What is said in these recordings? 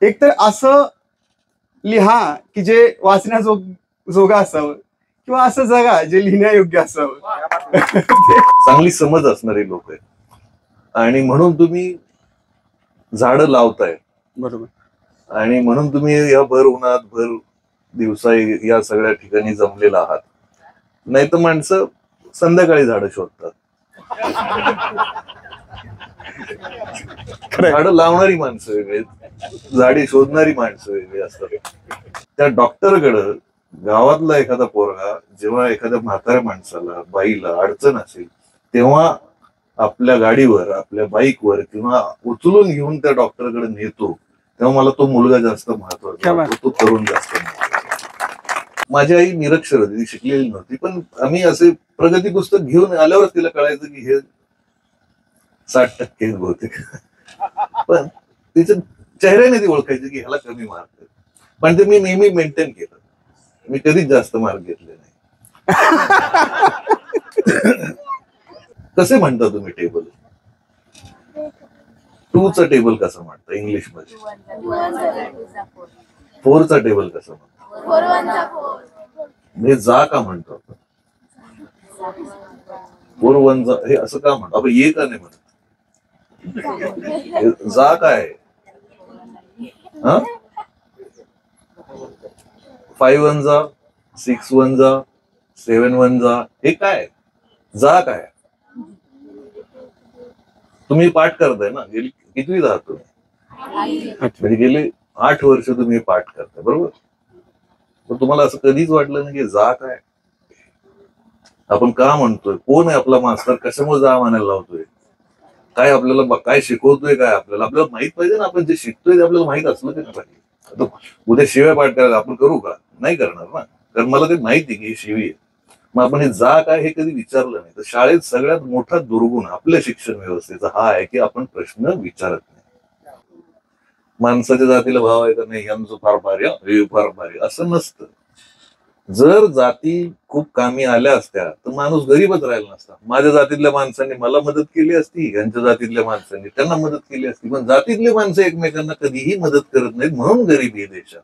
एक तर असं लिहा की जे वाचण्याजोगा असावं किंवा असं जगा जे लिहिण्यायोग्य असावं. चांगली समज असणारे लोक आहेत आणि म्हणून तुम्ही झाडं लावताय. बरोबर. आणि म्हणून तुम्ही या भर उन्हात भर दिवसा या सगळ्या ठिकाणी जमलेला आहात. नाही तर माणसं संध्याकाळी झाडं शोधतात. झाडं लावणारी माणसं वेगळी, झाडे शोधणारी माणसं वेगळी असतात. त्या डॉक्टरकडं गावातला एखादा पोरगा जेव्हा एखाद्या म्हाताऱ्या माणसाला बाईला अडचण असेल तेव्हा आपल्या गाडीवर आपल्या बाईकवर किंवा उचलून घेऊन त्या डॉक्टरकडे नेतो, तेव्हा मला तो मुलगा जास्त महत्वाचा वाटतो, तो तरुण जास्त महत्वाचा. माझी आई निरक्षर होती, ती शिकलेली नव्हती, पण आम्ही असे प्रगती पुस्तक घेऊन आल्यावर तिला कळायचं की हे 60% बहुतेक. पण तिच्या चेहऱ्याने ती ओळखायची की ह्याला कमी मार्क आहेत. पण ते मी नेहमी मेंटेन केलं. मी कधीच जास्त मार्क घेतले नाही. कसे म्हणता तुम्ही टेबल? 2चा टेबल कसं म्हणता इंग्लिश मध्ये? 4चा टेबल कसं म्हणता? हे जा का म्हणतो? 4 1 जा हे असं का म्हणतो? आपण ये का नाही म्हणत? जा काय? 5 1 जा, 6 1 जा, 7 1 जा, हे काय? जा काय? तुम्ही पाठ करताय ना, गेली कितवी आहात तुम्ही? म्हणजे गेले 8 वर्ष तुम्ही पाठ करताय, बरोबर? तर तुम्हाला असं कधीच वाटलं नाही की जा काय? आपण का म्हणतोय? कोण आहे आपला मास्तर? कशामुळे जा म्हणायला लावतोय? काय आपल्याला काय शिकवतोय? काय आपल्याला माहित पाहिजे ना. आपण जे शिकतोय ते आपल्याला माहित असलं की नाही पाहिजे. उद्या शिव्या पाठ करायला आपण करू का? नाही करणार ना, कारण मला ते माहिती की ही शिवी आहे. मग आपण हे जा काय हे कधी विचारलं नाही. तर शाळेत सगळ्यात मोठा दुर्गुण आपल्या शिक्षण व्यवस्थेचा हा आहे की आपण प्रश्न विचारत नाही. माणसाच्या जातीला भाव आहे का नाही, यांचं फार भारी, हे फार भारी, असं नसतं. जर जाती खूप कामी आल्या असत्या तर माणूस गरीबच राहिला नसता. माझ्या जातीतल्या माणसांनी मला मदत केली असती, यांच्या जातीतल्या माणसांनी त्यांना मदत केली असती. पण जातीतले माणसं एकमेकांना कधीही मदत करत नाहीत, म्हणून गरिबी आहे देशात.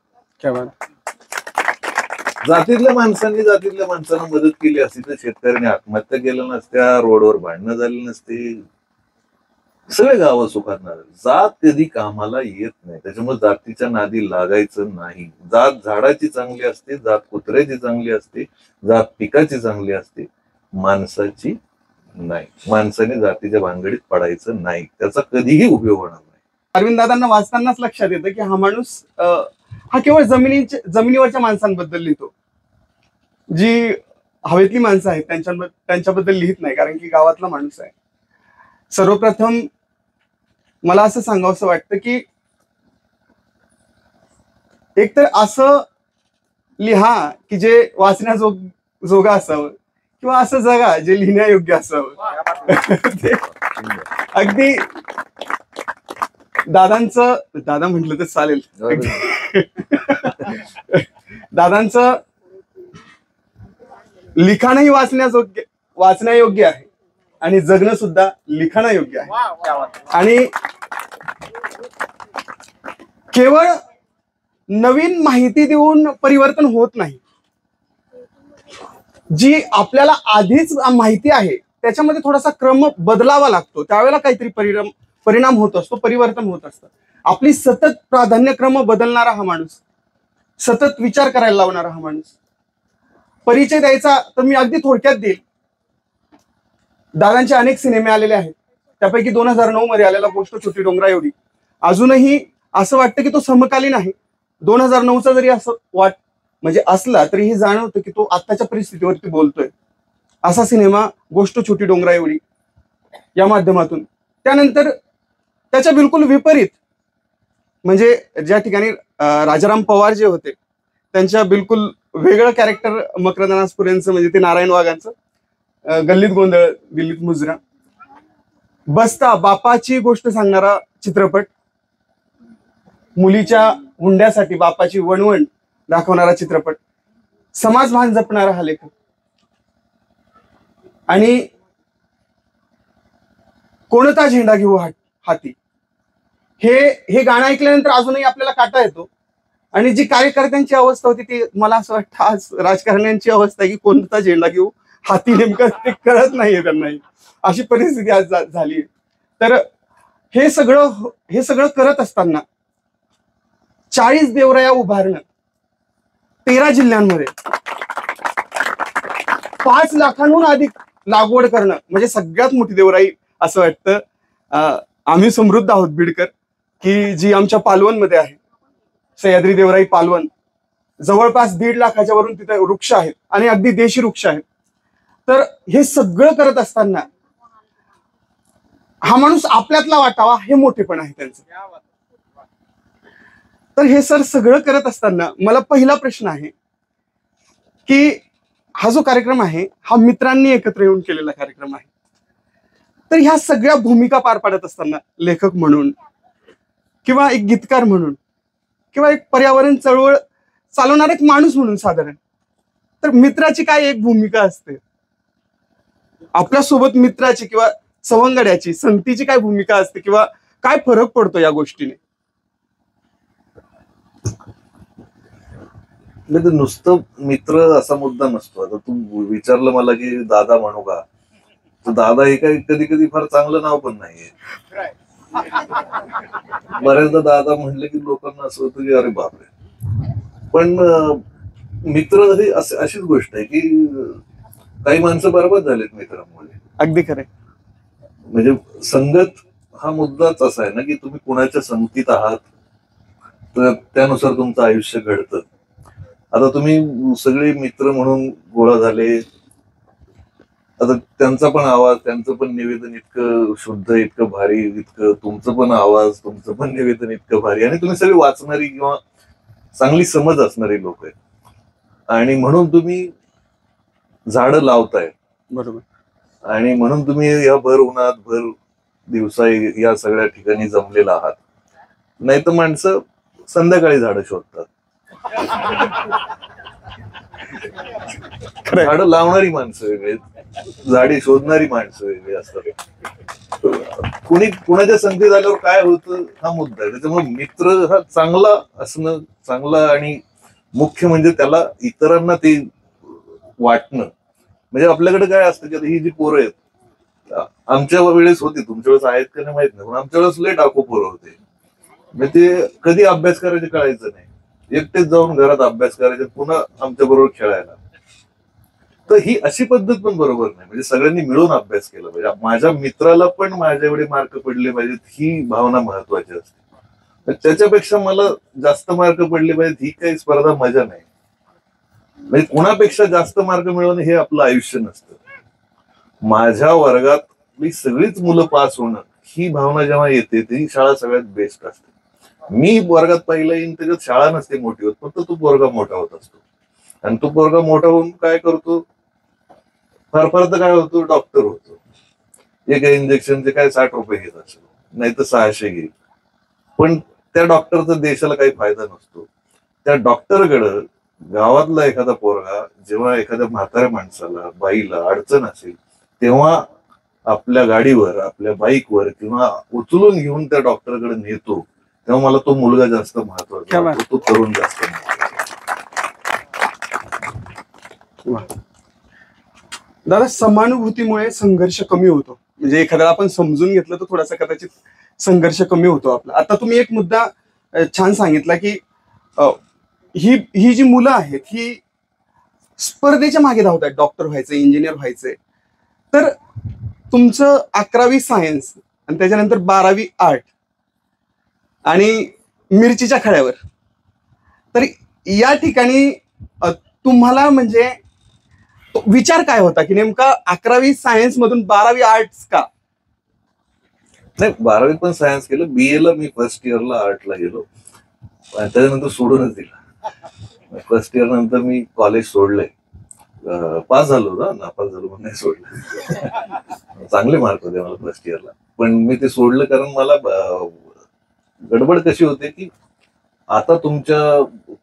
जातीतल्या माणसांना मदत केली असती तर शेतकऱ्यांनी आत्महत्या केल्या नसत्या, रोडवर भांडणं झाली नसते, सगळे गावं सुखात नाही. जात कधी कामाला येत नाही. त्याच्यामुळे जातीच्या नादी लागायचं नाही. जात झाडाची चांगली असते, जात कुत्र्याची चांगली असते, जात पिकाची चांगली असते, माणसाची नाही. माणसाने जातीच्या भानगडीत पडायचं नाही, त्याचा कधीही उपयोग होणार नाही. अरविंद दादांना वाचतानाच लक्षात येतं की हा माणूस हा केवळ जमिनीवरच्या माणसांबद्दल लिहितो. जी हवेतली माणसं आहेत त्यांच्याबद्दल लिहित नाही, कारण की गावातला माणूस आहे. सर्वप्रथम मला असं सांगावंसं वाटतं की एक तर असं लिहा की जे वाचण्याजोगा असावं किंवा असं जगा जे लिहिण्यायोग्य असावं. ते अगदी दादा म्हटलं तर चालेल. दादांचं लिखाणही वाचण्यायोग्य आहे आणि जगणं सुद्धा लिखाणायोग्य आहे. आणि केवळ नवीन माहिती देऊन परिवर्तन होत नाही. जी आपल्याला आधीच माहिती आहे त्याच्यामध्ये थोडासा क्रम बदलावा लागतो, त्यावेळेला काहीतरी परिणाम होत असतो, परिवर्तन होत असतं. आपली सतत प्राधान्यक्रम बदलणारा हा माणूस, सतत विचार करायला लावणारा हा माणूस. परिचय द्यायचा तर मी अगदी थोडक्यात देईल. दादांचे अनेक सिनेमे आलेले आहेत, त्यापैकी 2009 मध्ये आलेला गोष्ट छोटी डोंगरा एवढी अजूनही असं वाटतं की तो समकालीन आहे. 2009चा जरी असं म्हणजे असला तरी हे जाणवतं की तो आत्ताच्या परिस्थितीवरती बोलतोय. असा सिनेमा गोष्ट छोटी डोंगरा एवढी या माध्यमातून. त्यानंतर त्याच्या बिलकुल विपरीत म्हणजे ज्या ठिकाणी राजाराम पवार जे होते त्यांच्या बिलकुल वेगळं कॅरेक्टर मकरंद अनासपुरेंचं, म्हणजे ते नारायण वाघांचं गल्लीत गोंधळ दिल्लीत मुजरा. बस्ता बापाची गोष्ट सांगणारा चित्रपट, मुलीच्या हुंड्यासाठी बापाची वणवण दाखवणारा चित्रपट, समाजभान जपणारा हा लेखक. आणि कोणता झेंडा घेऊ हाती हे गाणं ऐकल्यानंतर अजूनही आपल्याला काटा येतो. आणि जी कार्यकर्त्यांची अवस्था होती ती मला असं वाटतं आज राजकारण्यांची अवस्था आहे की कोणता झेंडा घेऊ हाती नेमकं ते कळत नाहीये त्यांनाही. अशी परिस्थिती आज झाली. तर हे सगळं करत असताना 40 देवराया उभारणं 13 जिल्ह्यांमध्ये 5 लाखांहून अधिक लागवड करणं म्हणजे सगळ्यात मोठी देवराई असं वाटतं. आम्ही समृद्ध आहोत बीडकर की जी आमच्या पालवनमध्ये आहे. सह्याद्री देवराई पालवण जवळपास 1.5 लाखाच्या वरून तिथे वृक्ष आहेत आणि अगदी देशी वृक्ष आहेत. तर हे सगळं करत असताना हा माणूस आपल्यातला वाटावा हे मोठेपण आहे त्यांचं. तर हे सगळं करत असताना मला पहिला प्रश्न आहे की हा जो कार्यक्रम आहे हा मित्रांनी एकत्र येऊन केलेला कार्यक्रम आहे. तर ह्या सगळ्या भूमिका पार पाडत असताना लेखक म्हणून किंवा एक गीतकार म्हणून किंवा एक पर्यावरण चळवळ चालवणारा एक माणूस म्हणून साधारण तर मित्राची काय एक भूमिका असते, आपल्यासोबत मित्राची किंवा सवंगड्याची संगतीची काय भूमिका असते किंवा काय फरक पडतो या गोष्टीने? म्हणजे नुसतं मित्र असा मुद्दा नसतो. आता तू विचारलं मला की दादा म्हणू का, तर दादा हे काही कधी कधी फार चांगलं नाव पण नाहीये. बऱ्याचदा दादा म्हणले की लोकांना असं होतं की अरे बापरे. पण मित्र हे अशीच गोष्ट आहे की काही माणसं बरबाद झालेत मित्रांमुळे. अगदी खरं. म्हणजे संगत हा मुद्दाच असा आहे ना की तुम्ही कुणाच्या संगतीत आहात तर त्यानुसार तुमचं आयुष्य घडतं. आता तुम्ही सगळे मित्र म्हणून गोळा झाले, आता त्यांचा पण आवाज त्यांचं पण निवेदन इतकं शुद्ध इतकं भारी, इतकं तुमचं पण आवाज तुमचं पण निवेदन इतकं भारी, आणि तुम्ही सगळी वाचणारी किंवा चांगली समज असणारी लोक आहेत आणि म्हणून तुम्ही झाडं लावताय. बरोबर. आणि म्हणून तुम्ही या भर उन्हात भर दिवसा या सगळ्या ठिकाणी जमलेला आहात. नाही तर माणसं संध्याकाळी झाडं शोधतात. झाडं लावणारी माणसं वेगळी, झाडे शोधणारी माणसं वेगळी असतात. कुणी कुणाच्या संगतीत आल्यावर काय होतं हा मुद्दा आहे. त्याच्यामुळे मित्र हा चांगला असणं चांगला, आणि मुख्य म्हणजे त्याला इतरांना ते वाटणं. म्हणजे आपल्याकडे काय असतं की ही जी पोरं आहेत, आमच्या वेळेस होती, तुमच्या वेळेस आहेत का नाही माहित नाही, पण आमच्या वेळेस लय डाकू पोरं होते. म्हणजे ते कधी अभ्यास करायचे कळायचं नाही, एकटेच जाऊन घरात अभ्यास करायचे, पुन्हा आमच्या बरोबर खेळायला. तर ही अशी पद्धत पण बरोबर नाही. म्हणजे सगळ्यांनी मिळून अभ्यास केला पाहिजे. माझ्या मित्राला पण माझ्या एवढे मार्क पडले पाहिजेत ही भावना महत्वाची असते. त्याच्यापेक्षा मला जास्त मार्क पडले पाहिजेत ही काही स्पर्धा मजा नाही. म्हणजे कुणापेक्षा जास्त मार्क मिळवणं हे आपलं आयुष्य नसतं. माझ्या वर्गातली सगळीच मुलं पास होणं ही भावना जेव्हा येते ती शाळा सगळ्यात बेस्ट असते. मी वर्गात पहिला येईन त्याच्यात शाळा नसते मोठी होत, फक्त तो पोरगा मोठा होत असतो. आणि तो पोरगा मोठा होऊन काय करतो, फार फार तर काय होतो, डॉक्टर होतो. एका इंजेक्शनचे काय 60 रुपये घेत असेल, नाही तर 600 घेईल. पण त्या डॉक्टरचा देशाला काही फायदा नसतो. त्या डॉक्टरकडं गावातला एखादा पोरगा जेव्हा एखाद्या म्हाताऱ्या माणसाला बाईला अडचण असेल तेव्हा आपल्या गाडीवर आपल्या बाईकवर किंवा उचलून घेऊन त्या डॉक्टरकडे नेतो, तेव्हा मला तो मुलगा जास्त महत्वाचा वाटतो, तो तरुण जास्त महत्वाचा. दादा, समानुभूतीमुळे संघर्ष कमी होतो. म्हणजे एखाद्याला आपण समजून घेतलं तर थोडासा कदाचित संघर्ष कमी होतो आपला. आता तुम्ही एक मुद्दा छान सांगितला की ही जी मुलं आहेत ही स्पर्धेच्या मागे धावत आहेत, डॉक्टर व्हायचंय, इंजिनियर व्हायचंय. तर तुमचं 11वी सायन्स आणि त्याच्यानंतर 12वी आर्ट आणि मिरचीच्या खळ्यावर, तर या ठिकाणी तुम्हाला म्हणजे विचार काय होता की नेमका 11वी सायन्स मधून 12वी आर्ट्स का? नाही, 12वी पण सायन्स केलं. BA ला मी फर्स्ट इयरला आर्टला गेलो आणि त्याच्यानंतर सोडूनच दिला. फर्स्ट इयर नंतर मी कॉलेज सोडलंय. पास झालो ना, नापास झालो पण नाही सोडलं. चांगले मार्क होते मला फर्स्ट इयरला, पण मी ते सोडलं कारण मला गडबड कशी होते की आता तुमच्या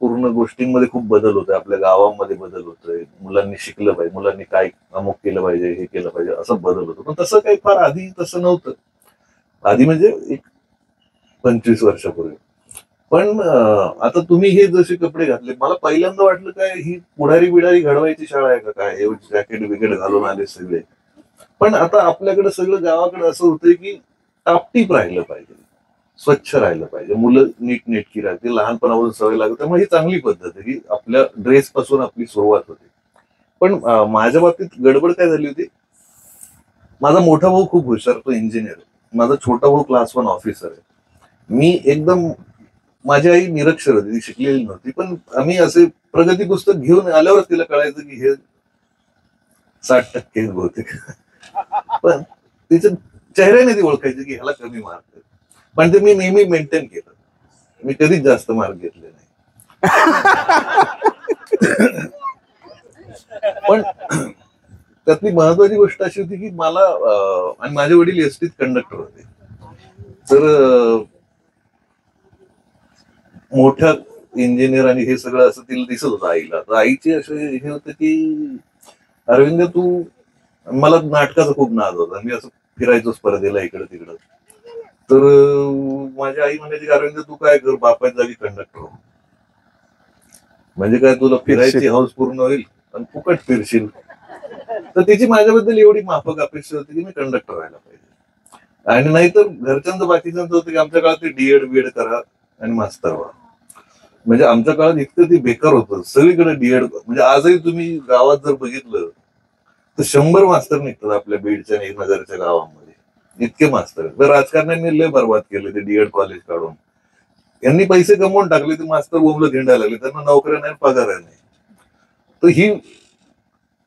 पूर्ण गोष्टींमध्ये खूप बदल होतोय, आपल्या गावामध्ये बदल होतोय, मुलांनी शिकलं पाहिजे, मुलांनी काय अमुक केलं पाहिजे, हे केलं पाहिजे, असं बदल होतो. पण तसं काही फार आधी तसं नव्हतं. आधी म्हणजे एक 25 वर्षापूर्वी. पण आता तुम्ही हे जसे कपडे घातले, मला पहिल्यांदा वाटलं काय ही पुढारी बिडारी घडवायची शाळा आहे का काय, एवढी जॅकेट बिकेट घालून आले सगळे. पण आता आपल्याकडे सगळं गावाकडे असं होतंय की टापटीप राहिलं पाहिजे, स्वच्छ राहिलं पाहिजे, मुलं नीटनेटकी राहतील, लहानपणापासून सवय लागते. त्यामुळे ही चांगली पद्धत आहे की आपल्या ड्रेस पासून आपली सुरुवात होते. पण माझ्या बाबतीत गडबड काय झाली होती, माझा मोठा भाऊ खूप हुशार, तो इंजिनियर, माझा छोटा भाऊ क्लास 1 ऑफिसर आहे. मी एकदम, माझी आई निरक्षर होती, ती शिकलेली नव्हती, पण आम्ही असे प्रगती पुस्तक घेऊन आल्यावर तिला कळायचं की हे 60% बहुतेक. पण तिच्या चेहऱ्याने ती ओळखायची की ह्याला कमी मार्क आहेत. पण ते मी नेहमी मेंटेन केलं, मी कधीच जास्त मार्क घेतले नाही. पण त्यातली महत्वाची गोष्ट अशी होती की मला आणि माझे वडील एसटीत कंडक्टर होते. तर मोठ्या इंजिनियर आणि हे सगळं असं तिला दिसत होतं आईला. तर आईचे असे हे होते की अरविंद तू, मला नाटकाचा खूप नाद होता, मी असं फिरायचो स्पर्धेला इकडं तिकडं. तर माझी आई म्हणायची अरविंद तू काय कर, बापाच्या जागी कंडक्टर हो, म्हणजे काय तुला फिरायची हौस पूर्ण होईल आणि फुकट फिरशील. तर तिची माझ्याबद्दल एवढी माफक अपेक्षा होती की मी कंडक्टर व्हायला पाहिजे. आणि नाहीतर घरच्यांचं बाकीच्यांचं होतं की आमच्या काळात ते डीएड बीएड करा आणि मास्तर व्हा. म्हणजे आमच्या काळात इतकं ते बेकार होतं, सगळीकडे डीएड. म्हणजे आजही तुम्ही गावात जर बघितलं तर 100 मास्तर निघतात आपल्या बीडच्या आणि नगरच्या गावामध्ये, इतके मास्तर. तर राजकारण्यांनी लय बरबाद केले ते डीएड कॉलेज काढून. यांनी पैसे कमवून टाकले, ते मास्तर बोंबलं हिंडायला लागले, त्यांना नोकऱ्या नाही, पगार नाही. तर ही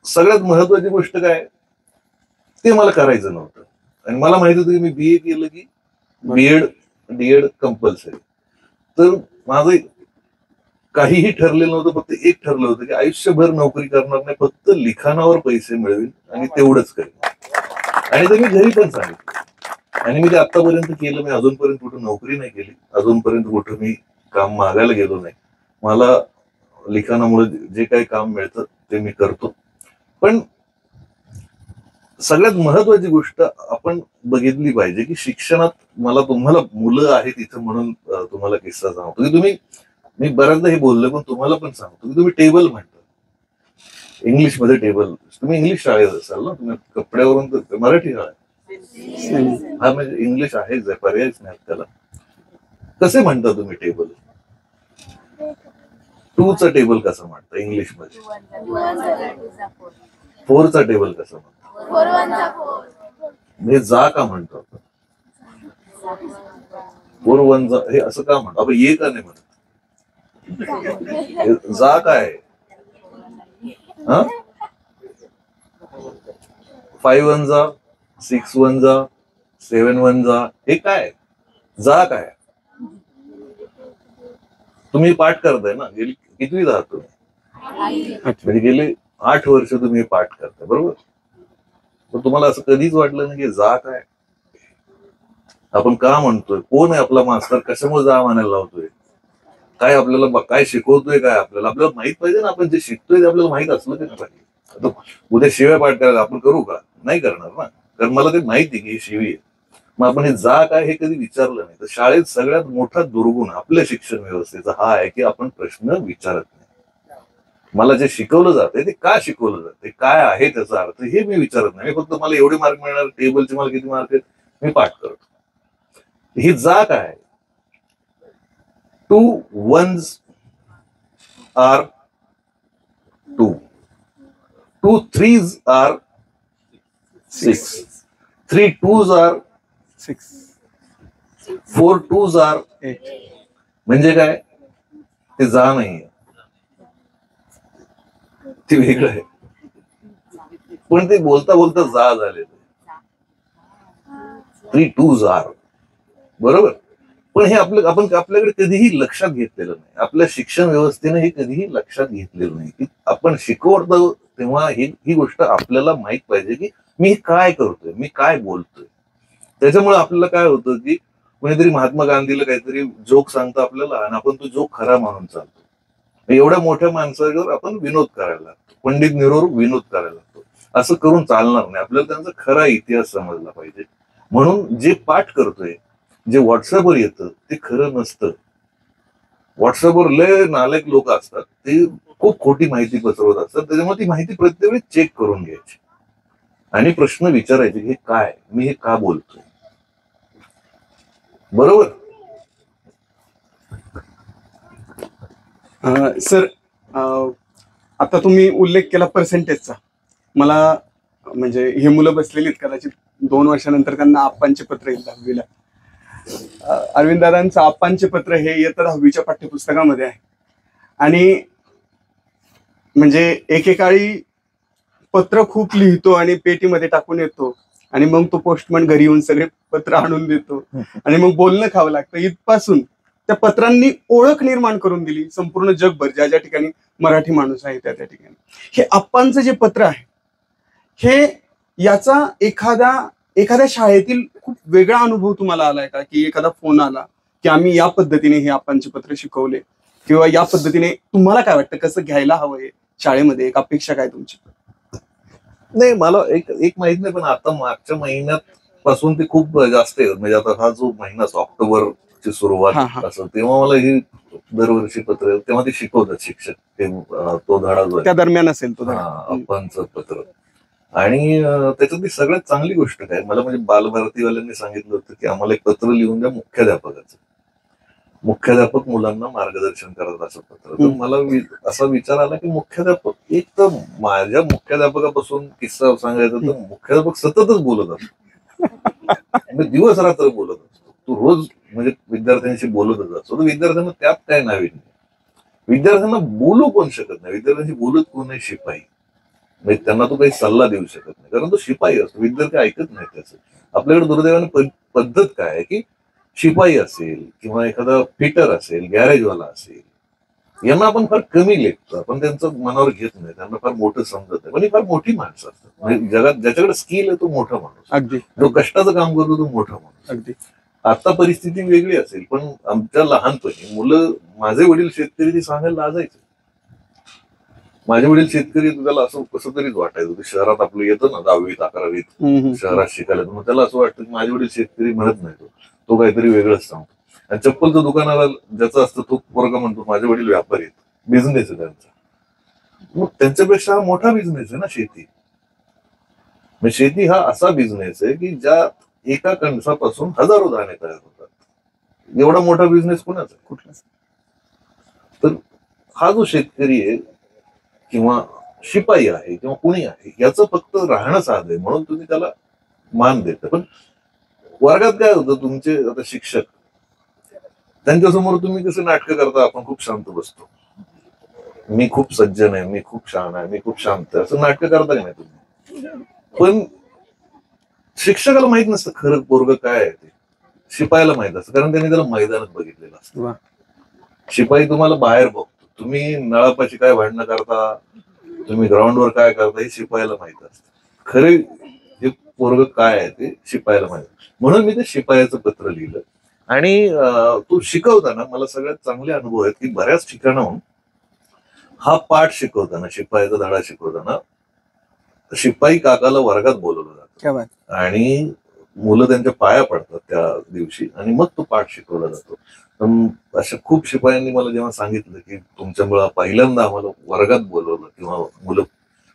सगळ्यात महत्वाची गोष्ट काय, ते मला करायचं नव्हतं. आणि मला माहित होतं की मी बीए केलं की बीएड डीएड कंपल्सरी. तर माझं काहीही ठरलेलं नव्हतं, फक्त एक ठरलं होतं की आयुष्यभर नोकरी करणार नाही, फक्त लिखाणावर पैसे मिळवेल आणि तेवढंच करेल. आणि ते मी घरी पण सांगितलं आणि मी ते आतापर्यंत केलं. मी अजूनपर्यंत कुठं नोकरी नाही केली, अजूनपर्यंत कुठं मी काम मागायला गेलो नाही. मला लिखाणामुळे जे काही काम मिळतं ते मी करतो. पण सगळ्यात महत्वाची गोष्ट आपण बघितली पाहिजे की शिक्षणात, मला तुम्हाला मुलं आहेत इथं म्हणून तुम्हाला किस्सा सांगतो की तुम्ही, मी बऱ्याचदा हे बोललो पण तुम्हाला पण सांगतो की तुम्ही टेबल म्हणता इंग्लिशमध्ये टेबल, तुम्ही इंग्लिश शाळेत असाल ना, तुम्ही कपड्यावरून तर मराठी शाळा आहे. हा म्हणजे इंग्लिश आहेच आहे, पर्यायच नाही त्याला. कसे म्हणता तुम्ही टेबल? 2चा टेबल कसं म्हणता इंग्लिश मध्ये? 4चा टेबल कसं म्हणता? म्हणजे जा का म्हणतो आपण? 4 1 जा, हे असं का म्हणतो आपण? ये का नाही म्हणत? जा काय? 5 1 जा, 6 1 जा, 7 1 जा, हे काय? जा काय? तुम्ही पाठ करताय ना, गेली कितवीत आहात तुम्ही? म्हणजे गेले 8 वर्ष तुम्ही पाठ करताय, बरोबर? तर तुम्हाला असं कधीच वाटलं नाही की जा काय आपण का म्हणतोय, कोण आहे आपला मास्तर, कशामुळे जा म्हणायला लावतोय, काय आपल्याला काय शिकवतोय, काय आपल्याला माहित पाहिजे ना. आपण जे शिकतोय ते आपल्याला माहित असलं की नाही पाहिजे. उद्या शिव्या पाठ करायला आपण करू का? नाही करणार ना, कारण मला ते माहिती की ही शिवी आहे. मग आपण हे जा काय हे कधी विचारलं नाही. तर शाळेत सगळ्यात मोठा दुर्गुण आपल्या शिक्षण व्यवस्थेचा हा आहे की आपण प्रश्न विचारत नाही. मला जे शिकवलं जाते ते का शिकवलं जाते, काय आहे त्याचा अर्थ, हे मी विचारत नाही. फक्त मला एवढे मार्क मिळणार, टेबलचे मला किती मार्क आहेत मी पाठ करतो. ही जा काय? 2 1s are 2, 2 3s are 6, 3 2s are 6, 4 2s are 8. म्हणजे काय? ते जा नाहीये, ते वेगळं आहे. पण ते बोलता बोलता जा झाले. 3 2s are, बरोबर. पण हे आपल्याकडे कधीही लक्षात घेतलेलं नाही. आपल्या शिक्षण व्यवस्थेने हे कधीही लक्षात घेतलेलं नाही की आपण शिकवतो तेव्हा ही गोष्ट आपल्याला माहित पाहिजे की मी काय करतोय, मी काय बोलतोय. त्याच्यामुळे आपल्याला काय होतं की कोणीतरी महात्मा गांधीला काहीतरी जोक सांगतो आपल्याला आणि आपण तो जोक खरा मानून चालतो. एवढ्या मोठ्या माणसावर आपण विनोद करायला लागतो, पंडित नेहरूवर विनोद करायला लागतो. असं करून चालणार नाही. आपल्याला त्यांचा खरा इतिहास समजला पाहिजे. म्हणून जे पाठ करतोय, जे व्हॉट्सअपवर येतं ते खरं नसतं. व्हॉट्सअपवर लय नालायक लोक असतात, ते खूप खोटी माहिती पसरवत असतात. त्याच्यामुळे ती माहिती प्रत्येक वेळी चेक करून घ्यायची आणि प्रश्न विचारायचे, हे काय, मी हे का बोलतोय, बरोबर. सर, आता तुम्ही उल्लेख केला पर्सेंटेजचा. मला म्हणजे हे मुलं बसलेली आहेत, कदाचित 2 वर्षानंतर त्यांना आप्पांचे पत्र येईल 10वीला. अरविंद दादांचं आप्पांचे पत्र हे इयत्ता 10वीच्या पाठ्यपुस्तकामध्ये आहे. आणि म्हणजे एकेकाळी पत्र खूप लिहितो आणि पेटीमध्ये टाकून येतो आणि मग तो पोस्टमन घरी येऊन सगळे पत्र आणून देतो आणि मग बोलणं खावं लागतं. इथपासून त्या पत्रांनी ओळख निर्माण करून दिली संपूर्ण जगभर. ज्या ज्या ठिकाणी मराठी माणूस आहे त्या त्या ठिकाणी हे आप्पांचं जे पत्र आहे, हे याचा एखाद्या शाळेतील खूप वेगळा अनुभव तुम्हाला आलाय का? की एखादा फोन आला की आम्ही या पद्धतीने हे आप्पांचे पत्र शिकवले, किंवा या पद्धतीने तुम्हाला काय वाटतं कसं घ्यायला हवं हे शाळेमध्ये? एक अपेक्षा काय तुमची? नाही, मला एक माहित नाही, पण आता मागच्या महिन्यात पासून ते खूप जास्त आहे. म्हणजे आता हा जो महिना ऑक्टोबरची सुरुवात असं, तेव्हा मला ही दरवर्षी पत्र, तेव्हा ते शिकवतात शिक्षक, ते तो धडा जो त्या दरम्यान असेल तो धडा. आप्पांचं पत्र. आणि त्याच्यातली सगळ्यात चांगली गोष्ट काय, मला म्हणजे बालभारतीवाल्यांनी सांगितलं होतं की आम्हाला एक पत्र लिहून द्या मुख्याध्यापकाचं. मुख्याध्यापक मुलांना मार्गदर्शन करत असं पत्र. तर मला असा विचार आला की मुख्याध्यापक, एक तर माझ्या मुख्याध्यापकापासून किस्सा सांगायचा तर मुख्याध्यापक सततच बोलत असतो, दिवस रात्र बोलत असतो. तो रोज म्हणजे विद्यार्थ्यांशी बोलतच असतो. तर विद्यार्थ्यांना त्यात काय नाविन्य? विद्यार्थ्यांना बोलू कोण शकत नाही, विद्यार्थ्यांशी बोलत कोण नाही? शिपाई. म्हणजे त्यांना तो काही सल्ला देऊ शकत नाही, कारण तो शिपाई असतो. विद्यार्थी ऐकत नाही त्याचं. आपल्याकडे दुर्दैवाने पद्धत काय आहे की शिपाई असेल किंवा एखादा फिटर असेल, गॅरेजवाला असेल, यांना आपण फार कमी लेखतो, आपण त्यांचं मनावर घेत नाही, त्यांना फार मोठं समजत नाही. पण ही फार मोठी माणसं असतात. म्हणजे जगात ज्याच्याकडे स्किल आहे तो मोठा माणूस, अगदी. जो कष्टाचं काम करतो तो मोठा माणूस. अगदी. आता परिस्थिती वेगळी असेल, पण आमच्या लहानपणी मुलं, माझे वडील शेतकरी, ते सांगायला लाजायचे. माझे वडील शेतकरी, त्याला असं कसं तरीच वाटायचं. शहरात आपलं येतं ना 10वीत 11वीत शहरात शिकायला, मग त्याला असं वाटतं की माझे वडील शेतकरी म्हणत नाही, तो काहीतरी वेगळंच सांगतो. आणि चप्पलचं दुकानाला ज्याचं असतं तो पोरगा म्हणतो माझे वडील व्यापारी आहेत, बिझनेस आहे त्यांचा. मग त्यांच्यापेक्षा हा मोठा बिझनेस आहे ना शेती. म्हणजे शेती हा असा बिझनेस आहे की ज्या एका कणसापासून हजारो दाणे तयार होतात. एवढा मोठा बिझनेस कोणाचा आहे? कुठलाच. तर हा जो शेतकरी आहे किंवा शिपाई आहे किंवा कुणी आहे, याचं फक्त राहणं साधं आहे म्हणून तुम्ही त्याला मान देता. पण वर्गात काय होतं, तुमचे आता शिक्षक, त्यांच्यासमोर तुम्ही कसं नाटकं करता, आपण खूप शांत बसतो, मी खूप सज्जन आहे, मी खूप शहाणा आहे, मी खूप शांत आहे, असं नाटकं करता की नाही तुम्ही? पण शिक्षकाला माहित नसतं खरं पोरगं काय आहे ते. शिपायाला माहित असतं, कारण त्यांनी त्याला मैदानात बघितलेलं असतं. शिपाई तुम्हाला बाहेर बघतो, तुम्ही नळापाशी काय भांडणं करता, तुम्ही ग्राउंडवर काय करता, हे शिपायाला माहित असतं. खरे हे पोरग काय आहे ते शिपायाला माहित. म्हणून मी ते शिपायाचं पत्र लिहिलं. आणि तो शिकवताना मला सगळ्यात चांगले अनुभव आहेत की बऱ्याच ठिकाणाहून हा पाठ शिकवताना, शिपायाचा धडा शिकवताना, शिपाई काकाला वर्गात बोलवलं जातं आणि मुलं त्यांच्या पाया पडतात त्या दिवशी, आणि मग तो पाठ शिकवला जातो. अशा खूप शिपायांनी मला जेव्हा सांगितलं की तुमच्यामुळे पहिल्यांदा आम्हाला वर्गात बोलवलं किंवा मुलं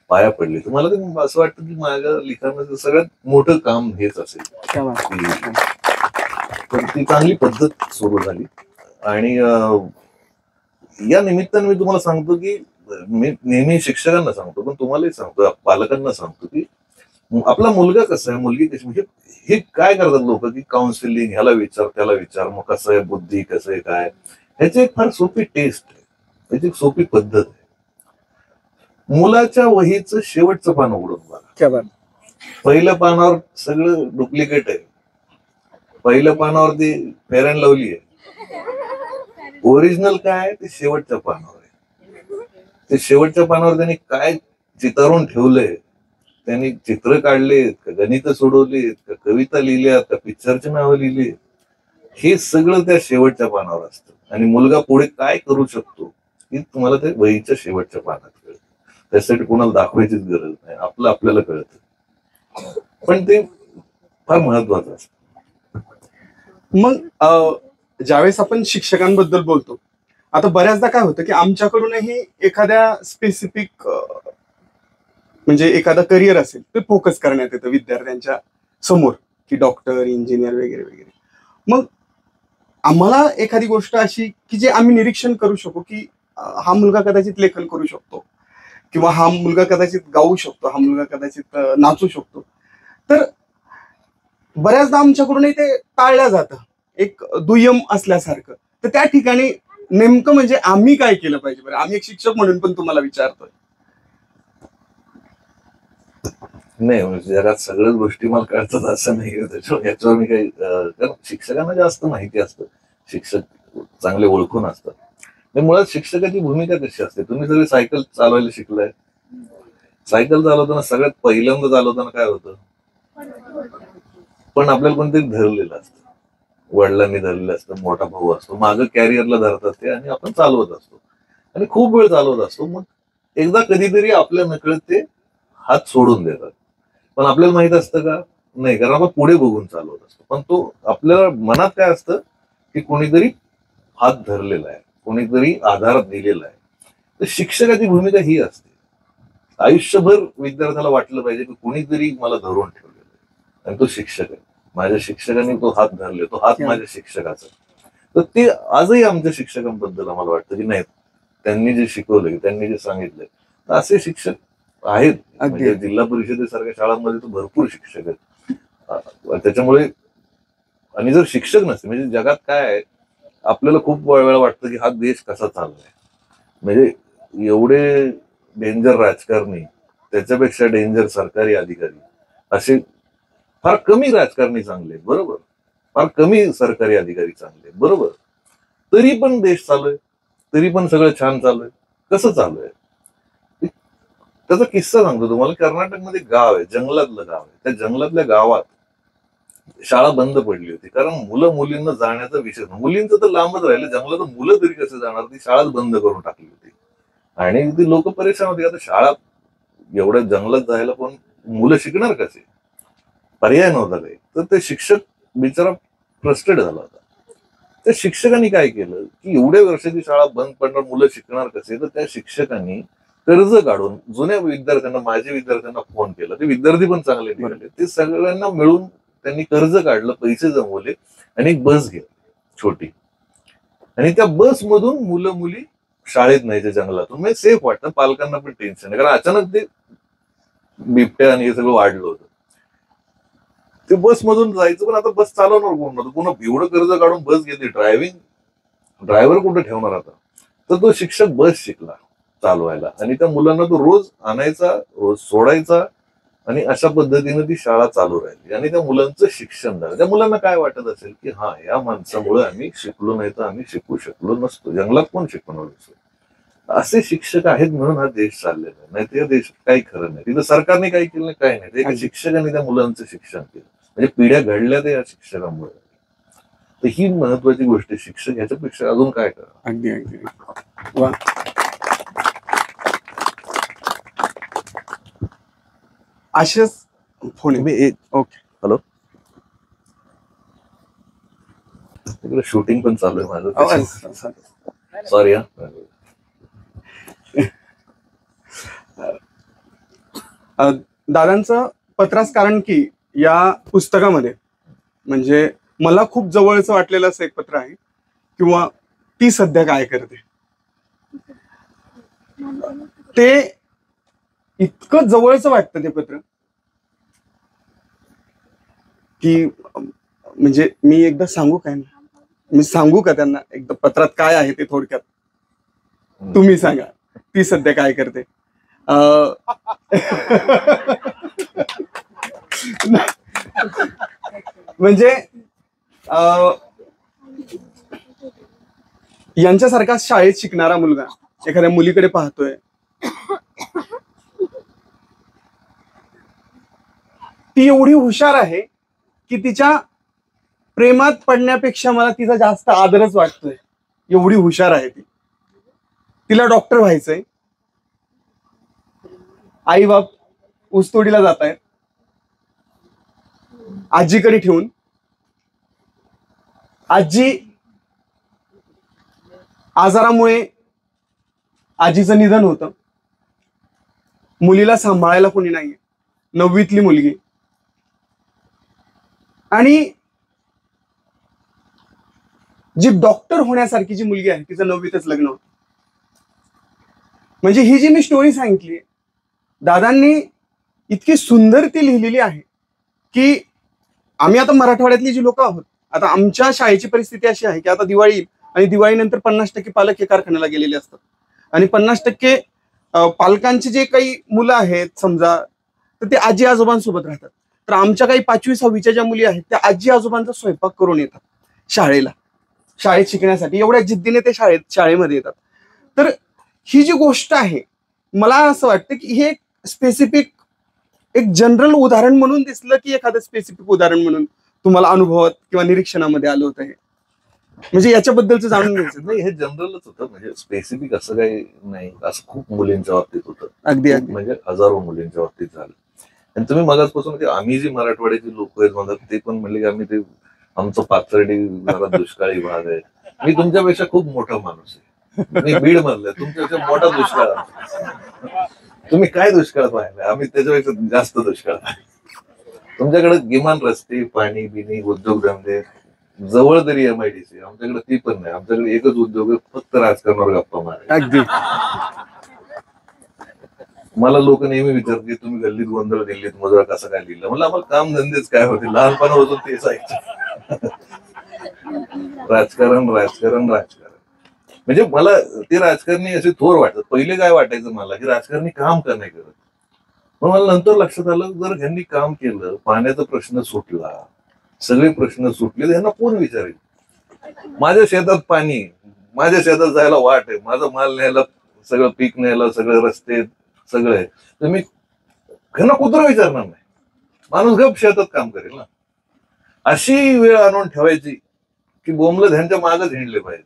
पाया पडली, तर मला ते असं वाटतं की माझ्या लिखाणाचं सगळ्यात मोठं काम हेच असेल. तर ती चांगली पद्धत सुरू झाली. आणि या निमित्ताने मी तुम्हाला सांगतो की मी नेहमी शिक्षकांना सांगतो, पण तुम्हालाही सांगतो, पालकांना सांगतो की आपला मुलगा कसा आहे, मुलगी कशी, म्हणजे हे काय करतात लोक की काउन्सिलिंग, ह्याला विचार त्याला विचार, मग कसं आहे बुद्धी, कसं आहे काय, ह्याची एक फार सोपी टेस्ट आहे, ह्याची एक सोपी पद्धत आहे. मुलाच्या वहीचं शेवटचं पान उघडून बघा. पहिल्या पानावर सगळं डुप्लिकेट आहे, पहिल्या पानावर ती फेअर अँड लवली आहे. ओरिजिनल काय आहे ते शेवटच्या पानावर आहे. ते शेवटच्या पानावर त्यांनी काय चितारून ठेवलंय, त्यांनी चित्र काढलेत का, गणित सोडवलीत का, कविता लिहिल्यात का, पिक्चरची नावं लिहिली, हे सगळं त्या शेवटच्या पानावर असतं. आणि मुलगा पुढे काय करू शकतो हे तुम्हाला ते वहीच्या शेवटच्या पानात कळतं. त्यासाठी कोणाला दाखवायचीच गरज नाही, आपलं आपल्याला कळतं. पण ते फार महत्वाचं असतं. मग ज्यावेळेस आपण शिक्षकांबद्दल बोलतो, आता बऱ्याचदा काय होतं की आमच्याकडूनही एखाद्या स्पेसिफिक म्हणजे एखादा करिअर असेल ते फोकस करण्यात येतं विद्यार्थ्यांच्या समोर, की डॉक्टर, इंजिनियर वगैरे वगैरे. मग आम्हाला एखादी गोष्ट अशी की जे आम्ही निरीक्षण करू शकू की हा मुलगा कदाचित लेखन करू शकतो, किंवा हा मुलगा कदाचित गाऊ शकतो, हा मुलगा कदाचित नाचू शकतो, तर बऱ्याचदा आमच्याकडूनही ते टाळलं जातं एक दुय्यम असल्यासारखं. तर त्या ठिकाणी नेमकं म्हणजे आम्ही काय केलं पाहिजे बरं? आम्ही एक शिक्षक म्हणून पण तुम्हाला विचारतोय. नाही म्हणजे जगात सगळ्याच गोष्टी मला कळतात असं नाही, त्याच्यावर याच्यावर मी काही कारण शिक्षकांना जास्त माहिती असतं, शिक्षक चांगले ओळखून असतात. आणि मुळात शिक्षकाची भूमिका कशी असते, तुम्ही सगळे सायकल चालवायला शिकलाय, सायकल चालवताना सगळ्यात पहिल्यांदा चालवताना काय होतं, पण आपल्याला कोणतरी धरलेलं असतं, वडिलांनी धरलेलं असतं, मोठा भाऊ असतो, मागं कॅरियरला धरतात ते, आणि आपण चालवत असतो आणि खूप वेळ चालवत असतो. मग एकदा कधीतरी आपल्या नकळत ते हात सोडून देतात, पण आपल्याला माहित असतं का, नाही, कारण आपण पुढे बघून चालवत असतो. पण तो आपल्याला मनात काय असतं की कोणीतरी हात धरलेला आहे, कोणीतरी आधार दिलेला आहे. तर शिक्षकाची भूमिका ही असते, आयुष्यभर विद्यार्थ्याला वाटलं पाहिजे की कोणीतरी मला धरून ठेवलेलं आहे आणि तो शिक्षक आहे, माझ्या शिक्षकांनी तो हात धरले, तो हात माझ्या शिक्षकाचा. तर ते आजही आमच्या शिक्षकांबद्दल आम्हाला वाटतं की नाही, त्यांनी जे शिकवलंय, त्यांनी जे सांगितलंय, असे शिक्षक आहेत. म्हणजे जिल्हा परिषदेसारख्या शाळांमध्ये तर भरपूर शिक्षक आहेत. त्याच्यामुळे, आणि जर शिक्षक नसते, म्हणजे जगात काय आहे, आपल्याला खूप वेळा वाटतं की हा देश कसा चाललाय, म्हणजे एवढे डेंजर राजकारणी, त्याच्यापेक्षा डेंजर सरकारी अधिकारी, असे फार कमी राजकारणी चांगले आहेत, बरोबर, फार कमी सरकारी अधिकारी चांगले आहेत, बरोबर, तरी पण देश चालू आहे, तरी पण सगळं छान चालू आहे. कसं चालू आहे त्याचा किस्सा सांगतो तुम्हाला. कर्नाटकमध्ये गाव आहे, जंगलातलं गाव आहे. त्या जंगलातल्या गावात शाळा बंद पडली होती, कारण मुलं मुलींना जाण्याचा विषय, मुलींचं तर लांबच राहिलं, जंगलात मुलं तरी कसे जाणार, ती शाळाच बंद करून टाकली होती. आणि ती लोक परेशान होती, आता शाळा एवढ्या जंगलात जायला पण मुलं शिकणार कसे, पर्याय नव्हता काही. तर ते शिक्षक बिचारा फ्रस्ट्रेट झाला होता. त्या शिक्षकांनी काय केलं की एवढ्या वर्षाची शाळा बंद पडणार, मुलं शिकणार कसे, तर त्या शिक्षकांनी कर्ज काढून जुन्या विद्यार्थ्यांना, माझ्या विद्यार्थ्यांना फोन केला, ते विद्यार्थी पण चांगले निघाले, ते सगळ्यांना मिळून त्यांनी कर्ज काढलं, पैसे जमवले आणि एक बस घेतली छोटी, आणि त्या बसमधून मुलं मुली शाळेत न्यायच्या जंगलातून. म्हणजे सेफ वाटतं, पालकांना पण टेन्शन नाही, कारण अचानक ते बिबट्या आणि हे सगळं वाढलं होतं. ते बसमधून जायचं, पण आता बस चालवणार कोण नव्हतं, पुन्हा एवढं कर्ज काढून बस घेतली, ड्रायव्हर कुठे ठेवणार आता. तर तो शिक्षक बस शिकला चालवायला, आणि त्या मुलांना तो रोज आणायचा, रोज सोडायचा, आणि अशा पद्धतीने ती शाळा चालू राहिली, आणि त्या मुलांचं शिक्षण झालं. त्या मुलांना काय वाटत असेल की हा, या माणसामुळे आम्ही शिकलो, नाही तर आम्ही शिकू शकलो नसतो, जंगलात कोण शिकवणार असतो. असे शिक्षक आहेत म्हणून हा देश चाललेला आहे, नाही तर या देशात काही खरं नाही. तिथं सरकारने काही केलं नाही, काही नाही, एका शिक्षकाने त्या मुलांचं शिक्षण केलं, म्हणजे पिढ्या घडल्या त्या या शिक्षकांमुळे. तर ही महत्वाची गोष्ट आहे, शिक्षक ह्याच्यापेक्षा अजून काय करा. अगदी अगदी. वा. असेच फोन. ओके, हॅलो, तिकडे शूटिंग पण चालू आहे माझं, सॉरी. दादांचं पत्रास कारण की या पुस्तकामध्ये म्हणजे मला खूप जवळचं वाटलेलं असं एक पत्र आहे, किंवा ती सध्या काय करते, ते इतकं जवळचं वाटतं ते पत्र की म्हणजे मी एकदा सांगू काय, मी सांगू का त्यांना एकदा पत्रात काय आहे ते थोडक्यात, तुम्ही सांगा ती सध्या काय करते. म्हणजे यांच्यासारखा शाळेत शिकणारा मुलगा एखाद्या मुलीकडे पाहतोय, ती एवढी हुशार आहे की तिच्या प्रेमात पडण्यापेक्षा मला तिचा जास्त आदरच वाटतोय, एवढी हुशार आहे ती. तिला डॉक्टर व्हायचंय, आई बाप ऊसतोडीला जात आहेत, आजीकडे ठेवून आजी आजारामुळे आजीचं निधन होतं. मुलीला सांभाळायला कोणी नाहीये, 9वीतली मुलगी. आणि जी डॉक्टर होण्यासारखी जी मुलगी आहे तिचं 9वीतच लग्न होतं. म्हणजे ही जी मी स्टोरी सांगितली, दादांनी इतकी सुंदर ती लिहिलेली आहे की आम्ही आता मराठवाड्यातली जी लोक आहोत, आता आमच्या शाळेची परिस्थिती अशी आहे की आता दिवाळी येईल आणि दिवाळीनंतर 50% पालक हे कारखान्याला गेलेले असतात आणि 50% पालकांची जे काही मुलं आहेत समजा, तर ते आजी आजोबांसोबत राहतात. तर आमच्या काही 5वी 6वीच्या ज्या मुली आहेत त्या आजी आजोबांचा स्वयंपाक करून येतात शाळेत शिकण्यासाठी. एवढ्या जिद्दीने ते शाळेमध्ये येतात. तर ही जी गोष्ट आहे, मला असं वाटतं की हे स्पेसिफिक एक जनरल उदाहरण म्हणून दिसलं की एखादं स्पेसिफिक उदाहरण म्हणून तुम्हाला अनुभवात किंवा निरीक्षणामध्ये आलं होतं. हे म्हणजे याच्याबद्दलचं जाणून घ्यायचं. नाही, हे जनरलच होतं, म्हणजे स्पेसिफिक असं काही नाही. असं खूप मुलींच्या बाबतीत होतं, अगदी खूप म्हणजे हजारो मुलींच्या बाबतीत झालं. आणि तुम्ही मगाचपासून ते आम्ही जी मराठवाड्याची लोक आहेत म्हणतात ते पण म्हणले की आम्ही ते आमचं पाथर्डी जरा दुष्काळी भाग आहे. मी तुमच्यापेक्षा खूप मोठा माणूस आहे, मी बीड मधलं, तुमच्यापेक्षा मोठा दुष्काळ आहे. तुम्ही काय दुष्काळ पाहिलं, आम्ही त्याच्यापेक्षा जास्त दुष्काळ आहे. तुमच्याकडे किमान रस्ते, पाणी बिनी, उद्योगधंदे, जवळ तरी MIDC, आमच्याकडे ती पण नाही. आमच्याकडे एकच उद्योग आहे, फक्त राजकारणावर गप्पा मारा. अगदी. मला लोक नेहमी विचारतात की तुम्ही गल्लीत गोंधळ दिल्लीत मजुरा कसं काय लिहिलं. मला आम्हाला काम धंदेच काय होते, लहानपणापासून तेच ऐकतं. राजकारण राजकारण राजकारण. म्हणजे मला ते राजकारणी असे थोर वाटतात. पहिले काय वाटायचं मला की राजकारणी काम का नाही करत. मग मला नंतर लक्षात आलं, जर ह्यांनी काम केलं, पाण्याचा प्रश्न सुटला, सगळे प्रश्न सुटले, ह्यांना कोण विचारेल. माझ्या शेतात पाणी, माझ्या शेतात जायला वाट आहे, माझा माल न्यायला, सगळं पीक न्यायला, सगळे रस्ते सगळे, तर मी ह्यांना कुत्र विचारणार नाही. माणूस गप शेतात काम करेल ना. अशी वेळ आणून ठेवायची की बोंबलं ह्यांच्या मागच हिंडले पाहिजे.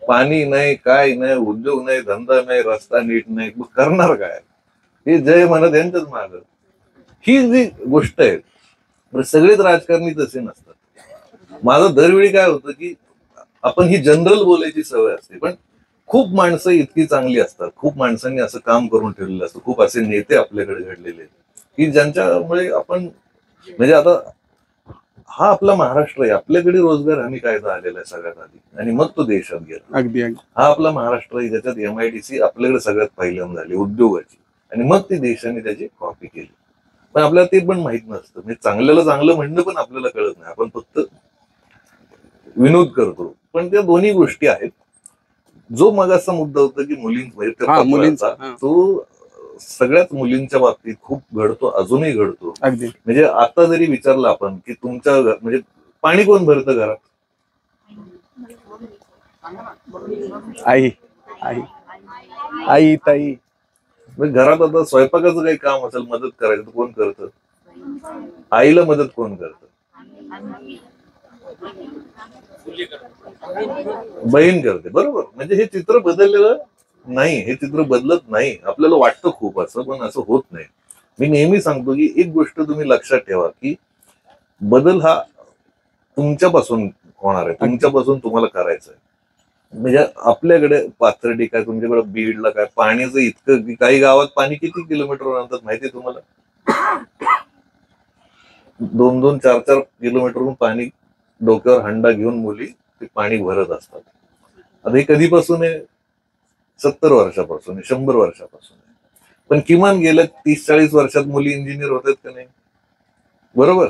पाणी नाही, काय नाही, उद्योग नाही, धंदा नाही, रस्ता नीट नाही, मग करणार काय. हे जय म्हणत यांच्याच माग. ही जी गोष्ट आहे, सगळेच राजकारणी तसे नसतात. माझं दरवेळी काय होतं की आपण ही जनरल बोलायची सवय असते, पण खूप माणसं इतकी चांगली असतात, खूप माणसांनी असं काम करून ठेवलेलं असतं, खूप असे नेते आपल्याकडे घडलेले आहेत की ज्यांच्यामुळे आपण, म्हणजे आता हा आपला महाराष्ट्र आहे, आपल्याकडे रोजगार हमी कायदा आलेला आहे सगळ्यात आधी आणि मग तो देशात गेला. अगदी. हा आपला महाराष्ट्र आहे, ज्याच्यात MIDC आपल्याकडे सगळ्यात पहिल्यांदा झाली उद्योगाची, आणि मग ती देशाने त्याची कॉपी केली. पण आपल्याला ते पण माहित नसतं. म्हणजे चांगल्याला चांगलं म्हणणं पण आपल्याला कळत नाही, आपण फक्त विनोद करतो. पण त्या दोन्ही गोष्टी आहेत. जो मगाचा मुद्दा होता की मुलींचा, तो सगळ्याच मुलींच्या बाबतीत खूप घडतो, अजूनही घडतो. अगदी. म्हणजे आता जरी विचारलं आपण की तुमच्या म्हणजे पाणी कोण भरतं घरात, आई आई आई ताई. घरात आता स्वयंपाकाचं काही काम असेल, मदत करायचं, तर कोण करतं. आईला मदत कोण करतं, बहीण करते. बरोबर. म्हणजे हे चित्र बदललेलं नाही, हे चित्र बदलत नाही. आपल्याला वाटतं खूप असं, पण असं होत नाही. मी नेहमी सांगतो की एक गोष्ट तुम्ही लक्षात ठेवा की बदल हा तुमच्यापासून होणार आहे, तुमच्यापासून तुम्हाला करायचं आहे. म्हणजे आपल्याकडे पाथर्डी काय, तुमच्याकडे बीडला काय, पाण्याचं इतकं की काही गावात पाणी किती किलोमीटरवर आणतात माहिती आहे तुम्हाला. 2-2, 4-4 किलोमीटरवरून पाणी डोक्यावर हंडा घेऊन मुली ते पाणी भरत असतात. आता हे कधीपासून आहे, 70 वर्षापासून आहे, 100 वर्षापासून आहे. पण किमान गेल्या 30-40 वर्षात मुली इंजिनियर होत आहेत का नाही. बरोबर.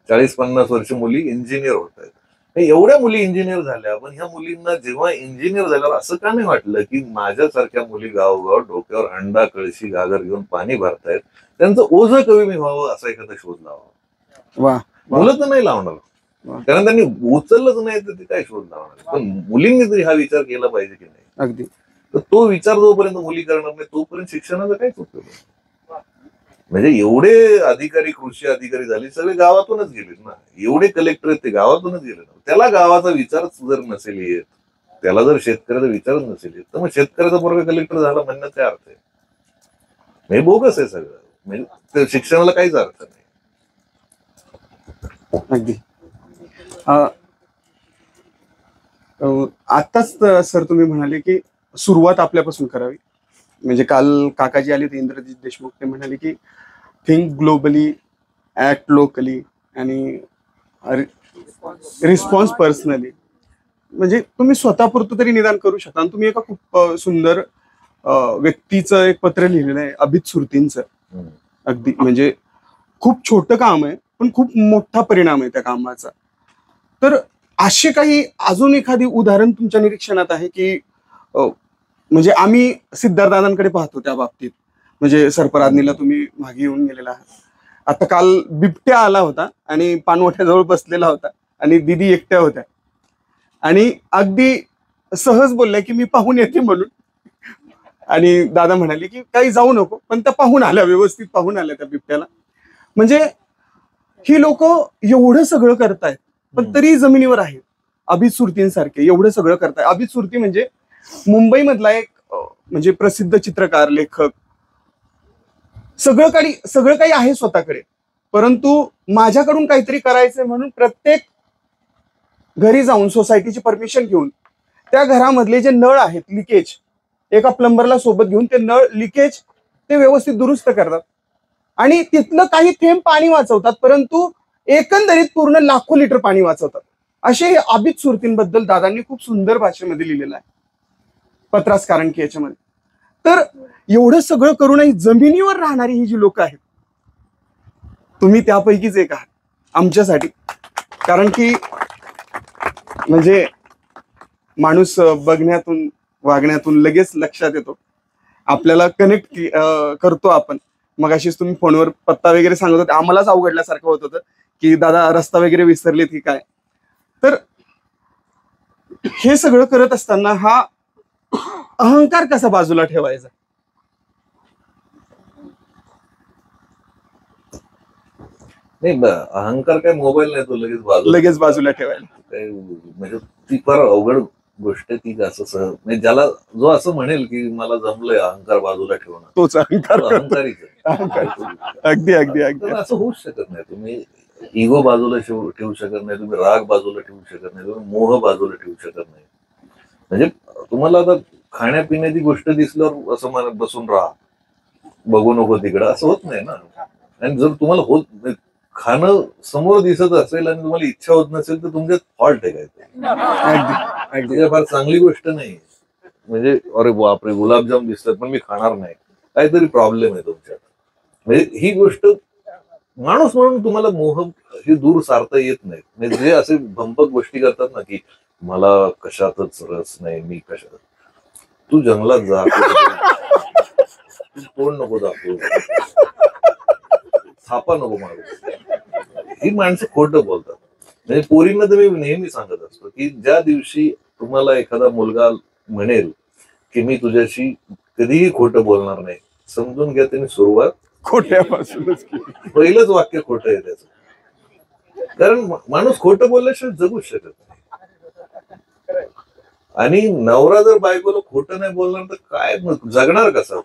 40-50 वर्ष मुली इंजिनियर होत आहेत. एवढ्या मुली इंजिनियर झाल्या, पण ह्या मुलींना जेव्हा इंजिनियर झाल्यावर असं का नाही वाटलं की माझ्यासारख्या मुली गावोगाव डोक्यावर हंडा, कळशी, घागर घेऊन पाणी भरतायत, त्यांचं ओझं कमी व्हावं असा एखादा शोध लावा. मुलं तर नाही लावणार, कारण त्यांनी उचललंच नाही तर ते काय शोध लावणार. पण मुलींनी तरी हा विचार केला पाहिजे की नाही. अगदी. तर तो विचार जोपर्यंत मुली करणार नाही तोपर्यंत शिक्षणाचा काहीच उपयोग नाही. म्हणजे एवढे अधिकारी, कृषी अधिकारी झाले, सगळे गावातूनच गेलेत ना. एवढे कलेक्टर आहेत ते गावातूनच गेले ना. त्याला गावाचा विचारच जर नसेल येत, त्याला जर शेतकऱ्याचा विचारच नसेल येत, तर मग शेतकऱ्याचा पोरगा कलेक्टर झाला म्हणण्यात काय अर्थ आहे. हे बोगस आहे सगळं. म्हणजे शिक्षणाला काहीच अर्थ नाही. अगदी. आत्ताच सर तुम्ही म्हणाले की सुरुवात आपल्यापासून करावी. म्हणजे काल काकाजी आले होते इंद्रजित देशमुख, ते म्हणाले की थिंक ग्लोबली, ऍक्ट लोकली आणि रिस्पॉन्स पर्सनली. म्हणजे तुम्ही स्वतःपुरतं तरी निदान करू शकता. आणि तुम्ही एका खूप सुंदर व्यक्तीचं एक पत्र लिहिलेलं आहे, अभित सुरतींचं. अगदी म्हणजे खूप छोटं काम आहे पण खूप मोठा परिणाम आहे त्या कामाचा. तर असे काही अजून एखादी उदाहरण तुमच्या निरीक्षणात आहे की म्हणजे आम्ही सिद्धार्थदादांकडे पाहतो त्या बाबतीत. म्हणजे सरपराधनीला तुम्ही मागे येऊन गेलेला आहात. आता काल बिबट्या आला होता आणि पानवठ्याजवळ बसलेला होता आणि दिदी एकट्या होत्या आणि अगदी सहज बोलल्या की मी पाहून येते म्हणून. आणि दादा म्हणाले की काही जाऊ नको, पण त्या पाहून आल्या, व्यवस्थित पाहून आल्या त्या बिबट्याला. म्हणजे ही लोक एवढं सगळं करतायत पण तरी जमिनीवर आहे. अभित सुरतींसारखे एवढं सगळं करताय. अभित सुरती म्हणजे मुंबईमधला एक म्हणजे प्रसिद्ध चित्रकार, लेखक. सगळं काही आहे स्वतःकडे, परंतु माझ्याकडून काहीतरी करायचंय म्हणून प्रत्येक घरी जाऊन सोसायटीची परमिशन घेऊन त्या घरामधले जे नळ आहेत, लिकेज, एका प्लंबरला सोबत घेऊन ते नळ लिकेज ते व्यवस्थित दुरुस्त करतात आणि तिथलं काही थेंब पाणी वाचवतात, परंतु एकंदरीत पूर्ण लाखो लिटर पाणी वाचवतात. असे हे अभित सुरतींबद्दल दादांनी खूप सुंदर भाषेमध्ये लिहिलेलं आहे पत्रास कारण की याच्यामध्ये. तर एवढं सगळं करूनही जमिनीवर राहणारी ही जी लोक आहेत, तुम्ही त्यापैकीच एक आहात आमच्यासाठी. कारण की म्हणजे माणूस बघण्यातून वागण्यातून लगेच लक्षात येतो, आपल्याला कनेक्ट करतो आपण. मग अशीच तुम्ही फोनवर पत्ता वगैरे सांगत होते, आम्हालाच अवघडल्यासारखं होत होतं की दादा रस्ता वगैरे विसरलेत की काय. तर हे सगळं करत असताना हा अहंकार कसा बाजूला ठेवायचा? नाही, अहंकार काय मोबाईल नाही तो लगेच बाजूला ठेवायला. म्हणजे ती फार अवघड गोष्ट आहे ती. असं म्हणजे ज्याला जो असं म्हणेल की मला जमलंय अहंकार बाजूला ठेवणं, तोच अहंकार अहंकारीच आहे. अगदी अगदी अगदी. असं होऊच शकत नाही. तुम्ही इगो बाजूला ठेवू शकत नाही, तुम्ही राग बाजूला ठेवू शकत नाही, तुम्ही मोह बाजूला ठेवू शकत नाही. म्हणजे तुम्हाला आता खाण्यापिण्याची गोष्ट दिसल्यावर असं बसून राहा, बघू नको तिकडं, असं होत नाही ना. आणि जर तुम्हाला खाणं समोर दिसत असेल आणि तुम्हाला इच्छा होत नसेल तर तुमच्यात फॉल्ट आहे काय, फार चांगली गोष्ट नाही. म्हणजे अरे बापरे गुलाबजाम दिसतात पण मी खाणार नाही, काहीतरी प्रॉब्लेम आहे तुमच्यात. म्हणजे ही गोष्ट माणूस म्हणून तुम्हाला मोह हे दूर सारता येत नाही. म्हणजे जे असे भंपक गोष्टी करतात ना की मला कशातच रस नाही, मी कशात, तू जंगलात जा, तू तोंड नको दाखवू, थापा नको मारू, ही माणसं खोटं बोलतात. म्हणजे पोरींना तर मी नेहमी सांगत असतो की ज्या दिवशी तुम्हाला एखादा मुलगा म्हणेल की मी तुझ्याशी कधीही खोटं बोलणार नाही, समजून घ्या त्यांनी सुरुवात खोट्यापासूनच केली. पहिलंच वाक्य खोटं आहे त्याचं. कारण माणूस खोटं बोलल्याशिवाय जगूच शकत नाही. आणि नवरा जर बायकोला खोटं नाही बोलणार तर काय जगणार कसं?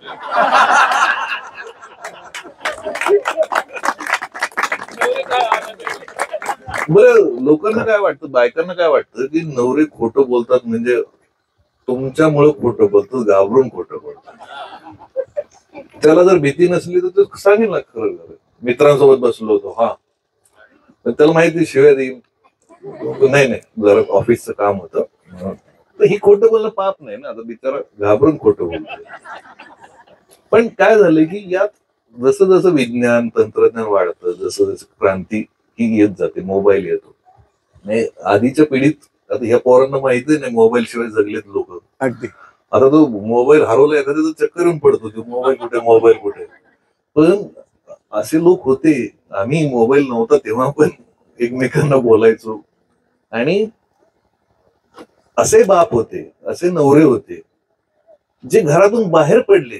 बरं, लोकांना काय वाटतं, बायकांना काय वाटतं की नवरे खोटं बोलतात म्हणजे तुमच्यामुळे खोटं बोलतात, घाबरून खोटं बोलतात. त्याला जर भीती नसली तर तो सांगेल ना खरं खरं, मित्रांसोबत बसलो होतो, हा, पण त्याला माहिती शिवाय देईल, नाही जरा ऑफिसचं काम होतं, तर ही खोटं बोलणं पाप नाही ना. आता बिचारा घाबरून खोटं बोलतो. पण काय झालंय की यात जसं जसं विज्ञान तंत्रज्ञान वाढतं, जसं जसं क्रांती ही येत जाते, मोबाईल येतो. नाही आधीच्या पिढीत, आता ह्या पोरांना माहिती नाही मोबाईल शिवाय जगलेत लोक. अगदी. आता तो मोबाईल हरवला एखाद्याचं चक्कर येऊन पडतो, तो मोबाईल कुठे. पण असे लोक होते, आम्ही मोबाईल नव्हता तेव्हा पण एकमेकांना बोलायचो. आणि असे बाप होते, असे नवरे होते जे घरातून बाहेर पडले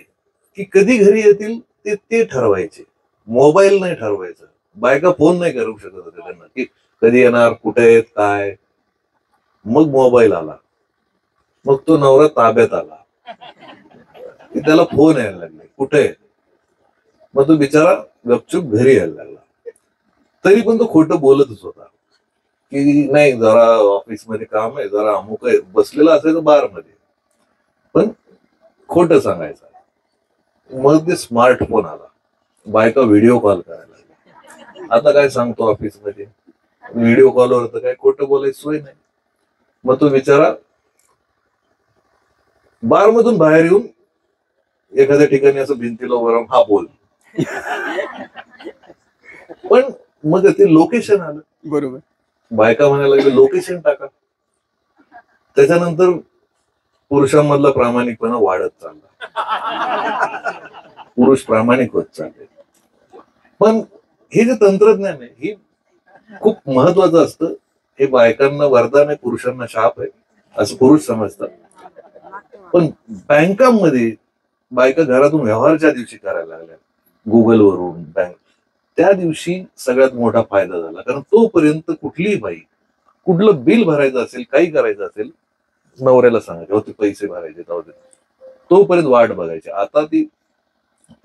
की कधी घरी येतील ते ठरवायचे, मोबाईल नाही ठरवायचा. बायका फोन नाही करू शकत होते त्यांना की कधी येणार, कुठे आहेत, काय. मग मोबाईल आला, मग तो नवरा ताब्यात आला की त्याला फोन यायला लागले, कुठे. मग तो बिचारा गपचूप घरी यायला लागला. तरी पण तो खोटं बोलतच होता. की नाही जरा ऑफिसमध्ये काम आहे, जरा अमुक आहे, बसलेला असायचं बारमध्ये, पण खोटं सांगायचं. मग ते स्मार्टफोन आला, बायका व्हिडिओ कॉल करायला लागल्या. आता काय सांगतो ऑफिसमध्ये, व्हिडिओ कॉलवर तर काय खोटं बोलायची सोय नाही. मग तो बिचारा बारमधून बाहेर येऊन एखाद्या ठिकाणी असं भिंतीला उभं राहून हा बोल. पण मग ते लोकेशन आलं, बरोबर. बायका म्हणायला लागले लोकेशन टाका. त्याच्यानंतर पुरुषांमधला प्रामाणिकपणा वाढत चालला, पुरुष प्रामाणिक होत चालले. पण हे जे तंत्रज्ञान आहे हे खूप महत्वाचं असतं. हे बायकांना वरदान आहे, पुरुषांना शाप आहे असं पुरुष समजतात. पण बँकांमध्ये बायका घरातून व्यवहार ज्या दिवशी करायला लागल्या गुगलवरून बँक, त्या दिवशी सगळ्यात मोठा फायदा झाला. कारण तोपर्यंत कुठलीही बाई कुठलं बिल भरायचं असेल, काही करायचं असेल, नवऱ्याला सांगायचे हो ते पैसे भरायचे जाऊ दे, तोपर्यंत वाट बघायची. आता ती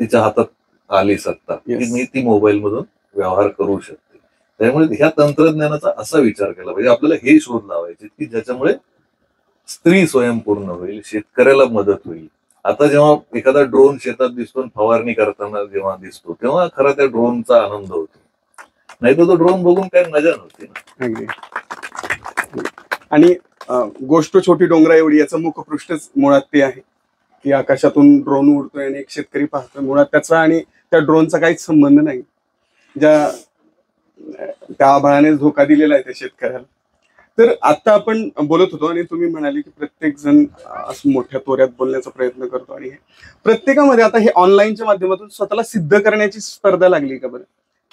तिच्या हातात आली सत्ता की मी ती मोबाईल मधून व्यवहार करू शकते. त्यामुळे ह्या तंत्रज्ञानाचा असा विचार केला पाहिजे. आपल्याला हे शोध लावायचे की ज्याच्यामुळे स्त्री स्वयंपूर्ण होईल, शेतकऱ्याला मदत होईल. आता जेव्हा एखादा ड्रोन शेतात दिसतो, फवारणी करताना जेव्हा दिसतो, तेव्हा खरा त्या ड्रोनचा आनंद होतो. नाही तर तो ड्रोन बघून काही मजा नव्हती ना. अगदी. आणि गोष्ट छोटी डोंगरा एवढी याचं मुखपृष्ठच मुळात ते आहे की आकाशातून ड्रोन उडतोय आणि एक शेतकरी पाहतोय. मुळात त्याचा आणि त्या ड्रोनचा काहीच संबंध नाही. त्या आभाळाने धोका दिलेला आहे त्या शेतकऱ्याला. तर आता आपण बोलत होतो आणि तुम्ही म्हणाले की प्रत्येक जण असं मोठ्या तोऱ्यात बोलण्याचा प्रयत्न करतो आणि प्रत्येकामध्ये आता हे ऑनलाईनच्या माध्यमातून स्वतःला सिद्ध करण्याची स्पर्धा लागली का बरं?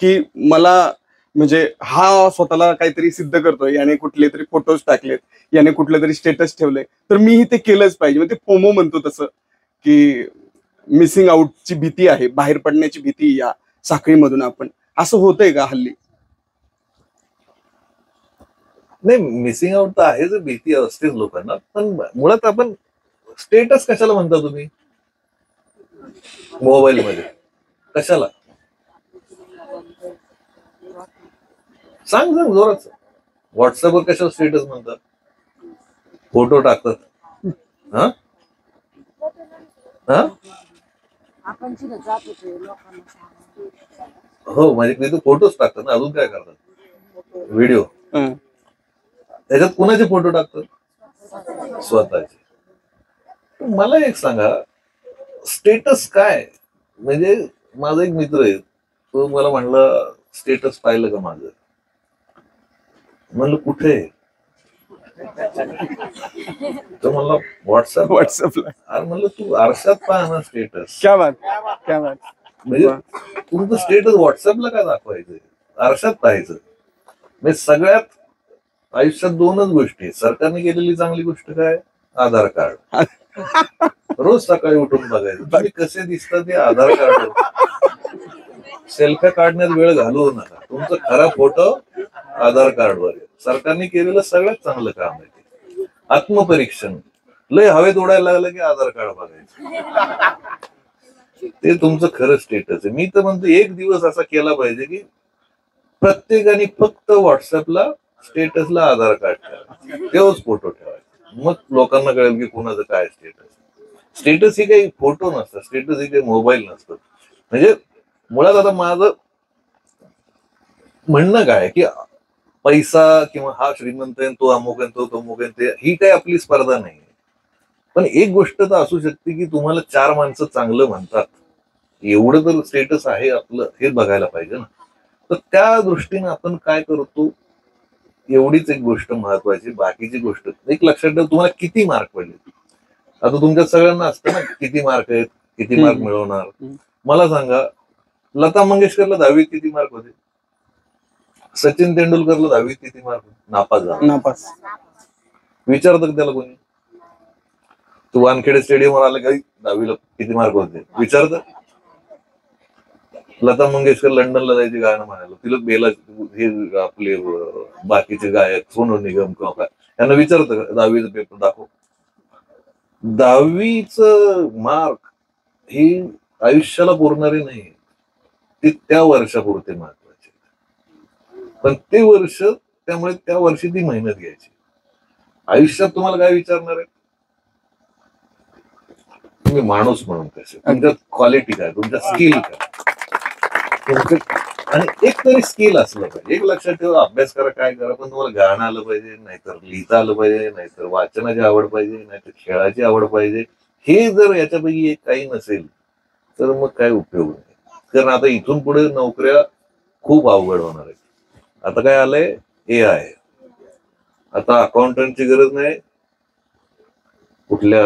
की मला म्हणजे हा स्वतःला काहीतरी सिद्ध करतोय, याने कुठले तरी फोटोज टाकलेत, याने कुठलं तरी स्टेटस ठेवलंय, तर मीही ते केलंच पाहिजे. मग ते फोमो म्हणतो तसं की मिसिंग आउटची भीती आहे, बाहेर पडण्याची भीती या साखळीमधून आपण, असं होतंय का हल्ली? नाही, मिसिंग आउट तर आहेच, भीती असतेच लोकांना. पण मुळात आपण स्टेटस कशाला म्हणता तुम्ही मोबाईल मध्ये? कशाला सांग सांग जोरात. व्हॉट्सअपवर कशाला स्टेटस म्हणतात? फोटो टाकतात. हा हा आपण तिथं जात होतो लोकांना सांगायला. हो, म्हणजे ते फोटोच टाकतात ना, अजून काय करतात? व्हिडिओ. हं. त्याच्यात कुणाचे फोटो टाकतात? स्वतःचे. मला एक सांगा, स्टेटस काय? म्हणजे माझा एक मित्र आहे, तो मला म्हणला स्टेटस पाहिलं का माझं? म्हणलं कुठे? तो म्हणला व्हॉट्सअप. व्हॉट्सअपला. अरे म्हणलं तू आरशात पाहा ना स्टेटस. क्या बात, क्या बात. म्हणजे तुमचं स्टेटस व्हॉट्सअपला काय दाखवायचं? आरशात पाहायचं. म्हणजे सगळ्यात आयुष्यात दोनच गोष्टी आहेत. सरकारने केलेली चांगली गोष्ट काय? आधार कार्ड. रोज सकाळी उठून बघायचं तुम्ही कसे दिसता ते आधार कार्ड. सेल्फ्या काढण्यात वेळ घालवू नका. तुमचा खरा फोटो आधार कार्डवर आहे. सरकारने केलेलं सगळ्यात चांगलं काम आहे ते. आत्मपरीक्षण. लय हवेत उडायला लागलं की आधार कार्ड बघायचं. ते तुमचं खरं स्टेटस आहे. मी तर म्हणतो एक दिवस असा केला पाहिजे की प्रत्येकाने फक्त व्हॉट्सअपला स्टेटसला आधार कार्ड ठेवा, तेव्हाच फोटो ठेवायचा. मग लोकांना कळेल की कोणाचं काय स्टेटस. स्टेटस ही काही फोटो नसतं, स्टेटस ही काही मोबाईल नसतं. म्हणजे मुळात आता माझं म्हणणं काय की पैसा किंवा हा श्रीमंत आहे, तो अमुक आहे, तो अमुक आहे, ही काही आपली स्पर्धा नाही. पण एक गोष्ट तर असू शकते की तुम्हाला चार माणसं चांगलं म्हणतात, एवढं तर स्टेटस आहे आपलं, हे बघायला पाहिजे ना. तर त्या दृष्टीने आपण काय करतो, एवढीच एक गोष्ट महत्वाची. बाकीची गोष्ट एक लक्षात ठेवा, तुम्हाला किती मार्क पडले. आता तुमच्या सगळ्यांना असतं ना किती मार्क आहेत, किती मार्क मिळवणार. मला सांगा, लता मंगेशकरला 10वीत किती मार्क होते? सचिन तेंडुलकरला 10वीत किती मार्क होते? नापास झाला. नापास. विचारतं त्याला कोणी? तू वानखेडे स्टेडियमवर आला काही 10वीला किती मार्क होते विचारतं? लता मंगेशकर लंडनला जायचे गाणं म्हणायला, तिला बेला हे आपले बाकीचे गायक सोनू निगम किंवा काय, त्यांना विचारतं का 10वीचा पेपर दाखव? 10वीच मार्क ही आयुष्याला पुरणारे नाही, ते त्या वर्षापुरते महत्वाचे. पण ते वर्ष त्यामुळे त्या वर्षी ती मेहनत घ्यायची. आयुष्यात तुम्हाला काय विचारणार आहे, तुम्ही माणूस म्हणून कसे, तुमच्यात क्वालिटी काय, तुमच्या स्किल काय, आणि एक तरी स्किल असलं पाहिजे. एक लक्षात ठेवा, अभ्यास करा काय करा, पण तुम्हाला गाणं आलं पाहिजे, नाहीतर लिहिता आलं पाहिजे, नाहीतर वाचनाची आवड पाहिजे, नाहीतर खेळाची आवड पाहिजे. हे जर याच्यापैकी एक काही नसेल तर मग काय उपयोग नाही. कारण आता इथून पुढे नोकऱ्या खूप अवघड होणार आहेत. आता काय आलंय, AI. आता अकाउंटंटची गरज नाही, कुठल्या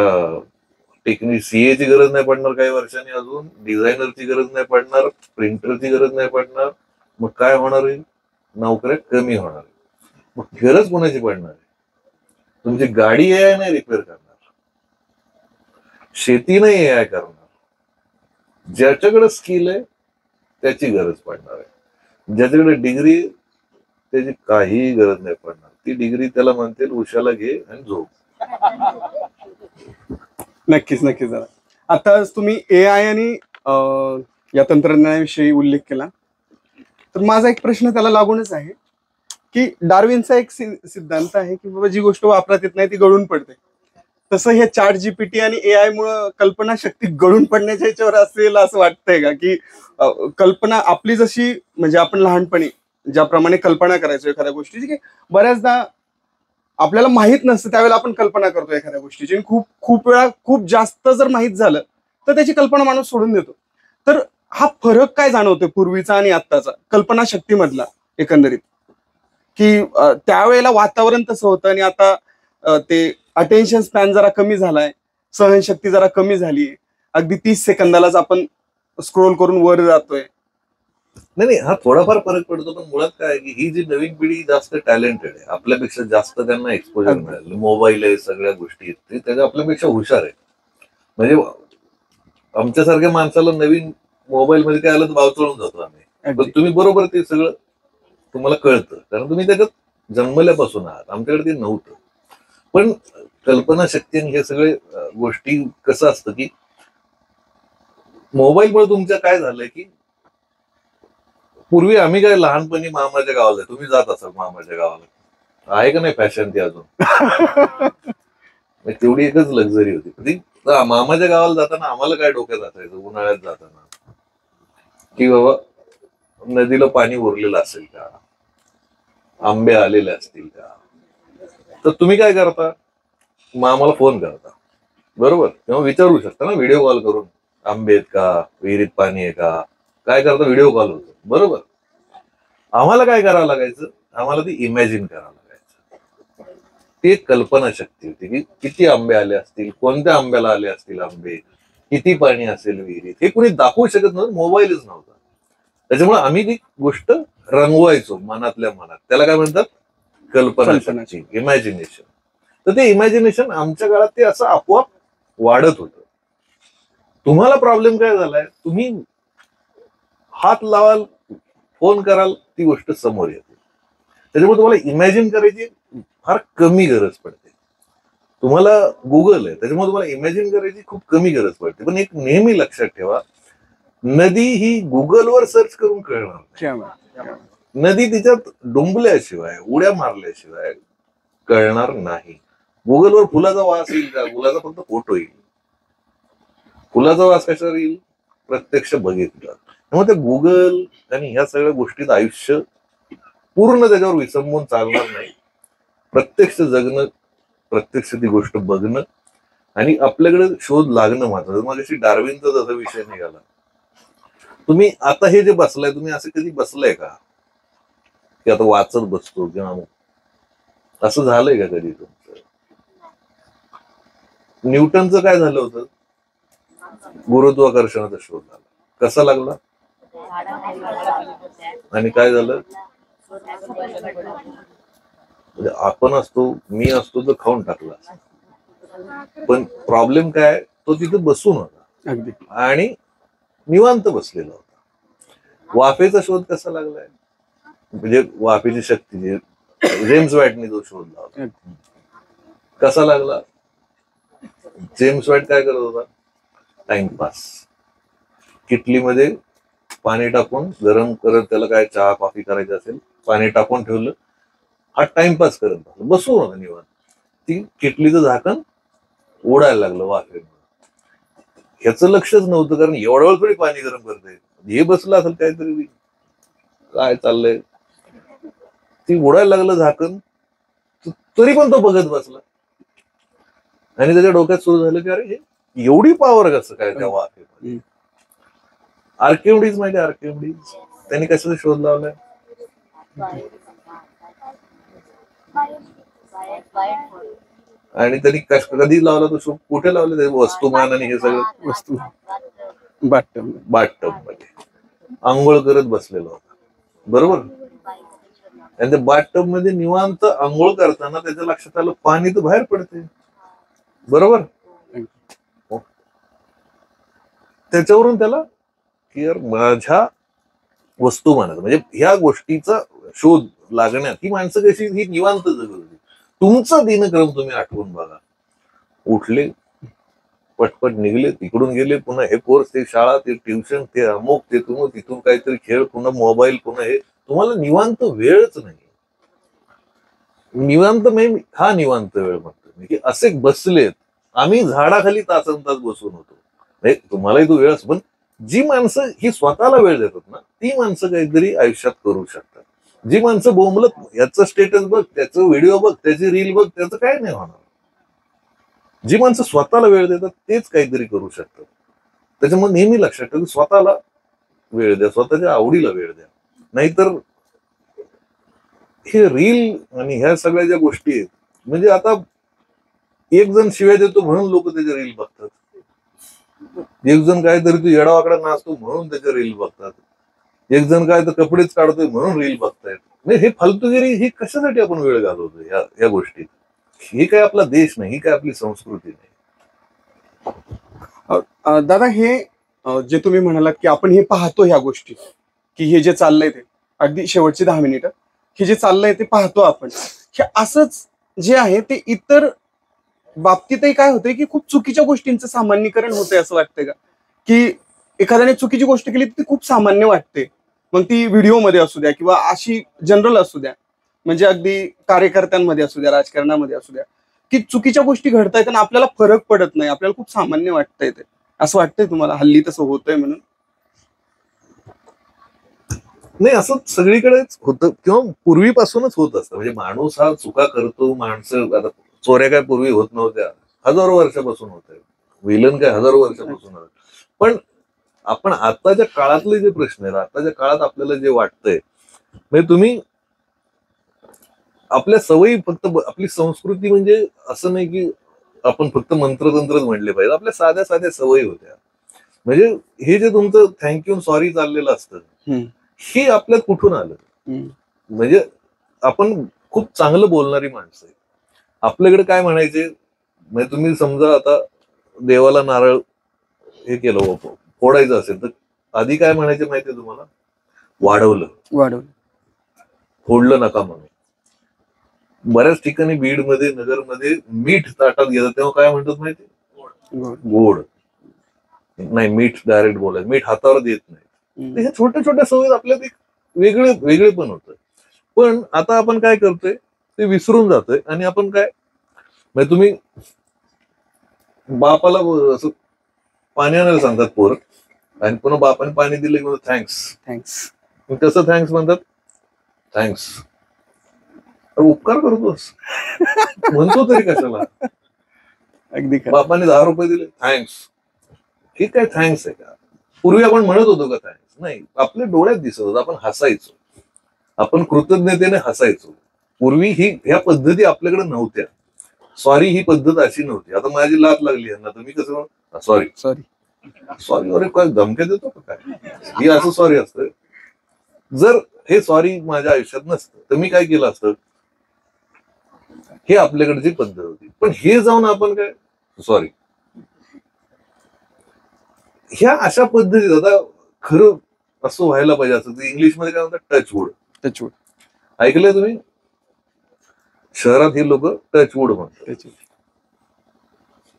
CA ची गरज नाही पडणार काही वर्षांनी, अजून डिझायनरची गरज नाही पडणार, प्रिंटरची गरज नाही पडणार. मग काय होणार आहे, नोकऱ्या कमी होणार आहे. मग गरज कोणाची पडणार आहे, तुमची गाडी AI नाही रिपेअर करणार, शेती नाही AI करणार. ज्याच्याकडे स्किल आहे त्याची गरज पडणार आहे. ज्याच्याकडे डिग्री त्याची काहीही गरज नाही पडणार. ती डिग्री त्याला म्हणतील उशाला घे आणि झोप. नक्कीच नक्कीच दादा. आता तुम्ही AI आणि या तंत्रज्ञानाविषयी उल्लेख केला, तर माझा एक प्रश्न त्याला लागूनच आहे की डार्विनचा एक सिद्धांत आहे की बाबा जी गोष्ट वापरात येत नाही ती गळून पडते. तसं हे ChatGPT आणि AI मुळे कल्पना शक्ती गळून पडण्याच्या याच्यावर असेल असं वाटतंय का, की कल्पना आपली जशी, म्हणजे आपण लहानपणी ज्याप्रमाणे कल्पना करायचो एखाद्या गोष्टीची, की बऱ्याचदा आपल्याला माहित नसतं त्यावेळेला आपण कल्पना करतो एखाद्या गोष्टीची, आणि खूप खूप वेळा खूप जास्त जर माहित झालं तर त्याची कल्पना माणूस सोडून देतो. तर हा फरक काय जाणवतोय पूर्वीचा आणि आत्ताचा कल्पना शक्तीमधला एकंदरीत, की त्यावेळेला वातावरण तसं होतं आणि आता ते अटेन्शन स्पॅन जरा कमी झालाय, सहनशक्ती जरा कमी झाली, अगदी 30 सेकंदालाच आपण स्क्रोल करून वर जातोय. नाही, हा थोडाफार फरक पडतो, पण मुळात काय आहे की ही जी नवीन पिढी जास्त टॅलेंटेड आहे, आपल्यापेक्षा जास्त त्यांना एक्सपोजर मिळालं, मोबाईल आहे, सगळ्या गोष्टी आहेत, ते त्याच्या आपल्यापेक्षा हुशार आहे. म्हणजे आमच्यासारख्या माणसाला नवीन मोबाईल मध्ये काय आलं तर भावचळून जातो आम्ही. पण तुम्ही बरोबर ते सगळं तुम्हाला कळतं, कारण तुम्ही त्याच्यात जन्मल्यापासून आहात. आमच्याकडे ते नव्हतं. पण कल्पना शक्ती आणि हे सगळे गोष्टी कसं असतं की मोबाईलमुळे तुमच्या काय झालंय की पूर्वी आम्ही काय लहानपणी मामाच्या गावाला, तुम्ही जात असाल मामाच्या गावाला, आहे का नाही फॅशन ती अजून? तेवढी एकच लक्झरी होती ती. मामाच्या गावाला जाताना आम्हाला काय डोक्यात असायचं उन्हाळ्यात जाताना, की बाबा नदीला पाणी उरलेलं असेल का, आंबे आलेले असतील का. तर तुम्ही काय करता, मामाला फोन करता, बरोबर, तेव्हा विचारू शकता ना व्हिडिओ कॉल करून, आंबे आहेत का, विहिरीत पाणी आहे का, काय करता, व्हिडिओ कॉल होतो, बरोबर. आम्हाला काय करावं लागायचं, आम्हाला ती इमॅजिन करावं लागायचं. ती एक कल्पना शक्ती होती की किती आंबे आले असतील, कोणत्या आंब्याला आले असतील आंबे, किती पाणी असेल विहिरीत, हे कुणी दाखवू शकत नव्हतं, मोबाईलच नव्हता. त्याच्यामुळे आम्ही ती गोष्ट रंगवायचो मनातल्या मनात. त्याला काय म्हणतात, कल्पना शक्ती, इमॅजिनेशन. तर ते इमॅजिनेशन आमच्या काळात ते असं आपोआप वाढत होतं. तुम्हाला प्रॉब्लेम काय झालाय, तुम्ही हात लावाल, फोन कराल, ती गोष्ट समोर येते. त्याच्यामुळे तुम्हाला इमॅजिन करायची फार कमी गरज पडते. तुम्हाला गुगल आहे, त्याच्यामुळे तुम्हाला इमॅजिन करायची खूप कमी गरज पडते. पण एक नेहमी लक्षात ठेवा, नदी ही गुगलवर सर्च करून कळणार नाही. नदी तिच्यात डुंबल्याशिवाय, उड्या मारल्याशिवाय कळणार नाही. गुगलवर फुलाचा वास येईल का, फुलाचा फक्त फोटो येईल. फुलाचा वास कशावर येईल, प्रत्यक्ष बघितलं. त्यामुळे ते गुगल आणि ह्या सगळ्या गोष्टीत आयुष्य पूर्ण त्याच्यावर विसंबून चालणार नाही. प्रत्यक्ष जगणं, प्रत्यक्ष ती गोष्ट बघणं आणि आपल्याकडे शोध लागणं महत्वाचं. माझ्याशी डार्विनचा जसा विषय निघाला, तुम्ही आता हे जे बसलाय, तुम्ही असं कधी बसलाय का की आता वाचत बसतो किंवा असं झालंय का कधी तुमचं? न्यूटनचं काय झालं होतं, गुरुत्वाकर्षणाचा शोध झाला, कसा लागला आणि काय झालं, म्हणजे आपण असतो, मी असतो तर खाऊन टाकला. पण प्रॉब्लेम काय, तो तिथे बसून होता अगदी आणि निवांत बसलेला होता. वाफेचा शोध कसा लागलाय, म्हणजे वाफेची शक्ती, जेम्स वॅटने जो शोध लावला, कसा लागला. जेम्स वॅट काय करत होता, टाइमपास. किटलीमध्ये पाणी टाकून गरम करत, त्याला काय चहा कॉफी करायची असेल, पाणी टाकून ठेवलं, हा टाइमपास करत बसला. बसू नका निवांत. ती किटलीचं झाकण ओढायला लागलं वाफेमुळे. ह्याचं लक्षच नव्हतं, कारण एवढ्या वेळ थोडी पाणी गरम करते. हे बसलं असेल काहीतरी, काय चाललंय, ती ओढायला लागलं झाकण, तरी पण तो बघत बसला. आणि त्याच्या डोक्यात सुरू झालं की अरे हे एवढी पॉवर कसं काय त्या वाफेमध्ये. आर्किमिडीज माहिती, आर्किमिडीज त्यांनी कशाचा शोध लावलाय? आणि त्यांनी कधी लावला तो शोध, कुठे लावले ते वस्तुमान आणि हे सगळं? वस्तू बाथटब मध्ये आंघोळ करत बसलेला होता, बरोबर. आणि त्या बाथटब मध्ये निवांत आंघोळ करताना त्याच्या लक्षात आलं पाणी तर बाहेर पडते, बरोबर. त्याच्यावरून त्याला की यार माझ्या वस्तुमानात म्हणजे ह्या गोष्टीचा शोध लागण्यात ही माणसं कशी ही निवांत जगत होती. तुमचा दिनक्रम तुम्ही आठवून बघा. उठले, पटपट निघले, तिकडून गेले, पुन्हा हे कोर्स, ते शाळा, ते ट्युशन, ते अमुक, ते तुमक, तिथून काहीतरी खेळ, पुन्हा मोबाईल, पुन्हा हे. तुम्हाला निवांत वेळच नाही. निवांत म्हणजे हा निवांत वेळ म्हणतो मी, की असे बसलेत. आम्ही झाडाखाली तासन तास बसून होतो. नाही तुम्हालाही तो वेळ, पण जी माणसं ही स्वतःला वेळ देतात ना, ती माणसं काहीतरी आयुष्यात करू शकतात. जी माणसं बोंबलत याचं स्टेटस बघ, त्याचं व्हिडिओ बघ, त्याची रील बघ, त्याचं काय नाही होणार. जी माणसं स्वतःला वेळ देतात तेच काहीतरी करू शकतात. त्याच्यामुळे नेहमी लक्षात ठेवा, स्वतःला वेळ द्या, स्वतःच्या आवडीला वेळ द्या. नाहीतर हे रील आणि ह्या सगळ्या ज्या गोष्टी आहेत, म्हणजे आता एक जण शिव्या देतो म्हणून लोक त्याच्या रील बघतात. एक जण काहीतरी तू येडावाकडा नाचतो म्हणून त्याच्या रील बघतात. एक जण काय तर कपडेच काढतोय म्हणून रील बघतायत. म्हणजे हे फालतूगिरी ही कशासाठी आपण वेळ घालवतो या गोष्टीत? ही काय आपला देश नाही, ही काय आपली संस्कृती नाही. दादा हे जे तुम्ही म्हणालात की आपण हे पाहतो ह्या गोष्टी, की हे जे चाललंय ते अगदी शेवटची 10 मिनिटं हे जे चाललंय ते पाहतो आपण, हे असंच जे आहे ते इतर बाबतीतही काय होतंय की खूप चुकीच्या गोष्टींचं सामान्यीकरण होतंय असं वाटतंय का? की एखाद्याने चुकीची गोष्ट केली ती खूप सामान्य वाटते, मग ती व्हिडिओमध्ये असू द्या किंवा अशी जनरल असू द्या, म्हणजे अगदी कार्यकर्त्यांमध्ये असू द्या, राजकारणामध्ये असू द्या, की चुकीच्या गोष्टी घडतायत आणि आपल्याला फरक पडत नाही, आपल्याला खूप सामान्य वाटतंय ते. असं वाटतंय तुम्हाला हल्ली तसं होतंय म्हणून? नाही, असं सगळीकडेच होतं किंवा पूर्वीपासूनच होत असतं. म्हणजे माणूस हा चुका करतो. माणसं आता चोऱ्या काय पूर्वी होत नव्हत्या, हजारो वर्षापासून होत आहे. विलन काय हजारो वर्षापासून होत. पण आपण आताच्या काळातले जे प्रश्न आहेत, आताच्या काळात आपल्याला जे वाटतंय, म्हणजे तुम्ही आपल्या सवयी फक्त आपली संस्कृती म्हणजे असं नाही की आपण फक्त मंत्रतंत्रच म्हणले पाहिजे. आपल्या साध्या साध्या सवयी होत्या. म्हणजे हे जे तुमचं थँक्यू सॉरी चाललेलं असतं, हे आपल्यात कुठून आलं? म्हणजे आपण खूप चांगलं बोलणारी माणसं आहे. आपल्याकडे काय म्हणायचे, म्हणजे तुम्ही समजा आता देवाला नारळ हे केलं फोडायचं असेल तर आधी काय म्हणायचे माहितीये तुम्हाला? वाढवलं, फोडलं नका म्हणून. बऱ्याच ठिकाणी बीडमध्ये, नगरमध्ये मीठ ताटात घेतात तेव्हा काय म्हणतात माहिती? गोड. नाही, मीठ डायरेक्ट बोलायचं, मीठ हातावर देत नाही. ह्या छोट्या छोट्या सवयी आपल्यात एक वेगळे पण होतं. पण आता आपण काय करतोय ते विसरून जातोय. आणि आपण काय, म्हणजे तुम्ही बापाला असं पाणी आणायला सांगतात पोरं, आणि पुन्हा बापाने पाणी दिलं की म्हणतात थँक्स. कसं थँक्स म्हणतात? थँक्स. उपकार करतोस म्हणतो तरी कशाला? अगदी बापाने 10 रुपये दिले, थँक्स. हे काय थँक्स आहे का? पूर्वी आपण म्हणत होतो का थँक्स? नाही, आपल्या डोळ्यात दिसत होतं. आपण हसायचो, आपण कृतज्ञतेने हसायचो. पूर्वी ह्या पद्धती आपल्याकडे नव्हत्या. सॉरी ही पद्धत अशी नव्हती. आता माझी लात लागली यांना तर मी कसं सॉरी सॉरी सॉरी, अरे काय धमक्या देतो का काय? ही असं सॉरी असतं. जर हे सॉरी माझ्या आयुष्यात नसतं तर मी काय केलं असतं? हे आपल्याकडची पद्धत होती. पण हे जाऊन आपण काय सॉरी, ह्या अशा पद्धतीत आता खरं असं व्हायला पाहिजे. असं इंग्लिशमध्ये काय म्हणतात? टचवूड. ऐकलंय तुम्ही? शहरात हे लोक टचवूड म्हणतात.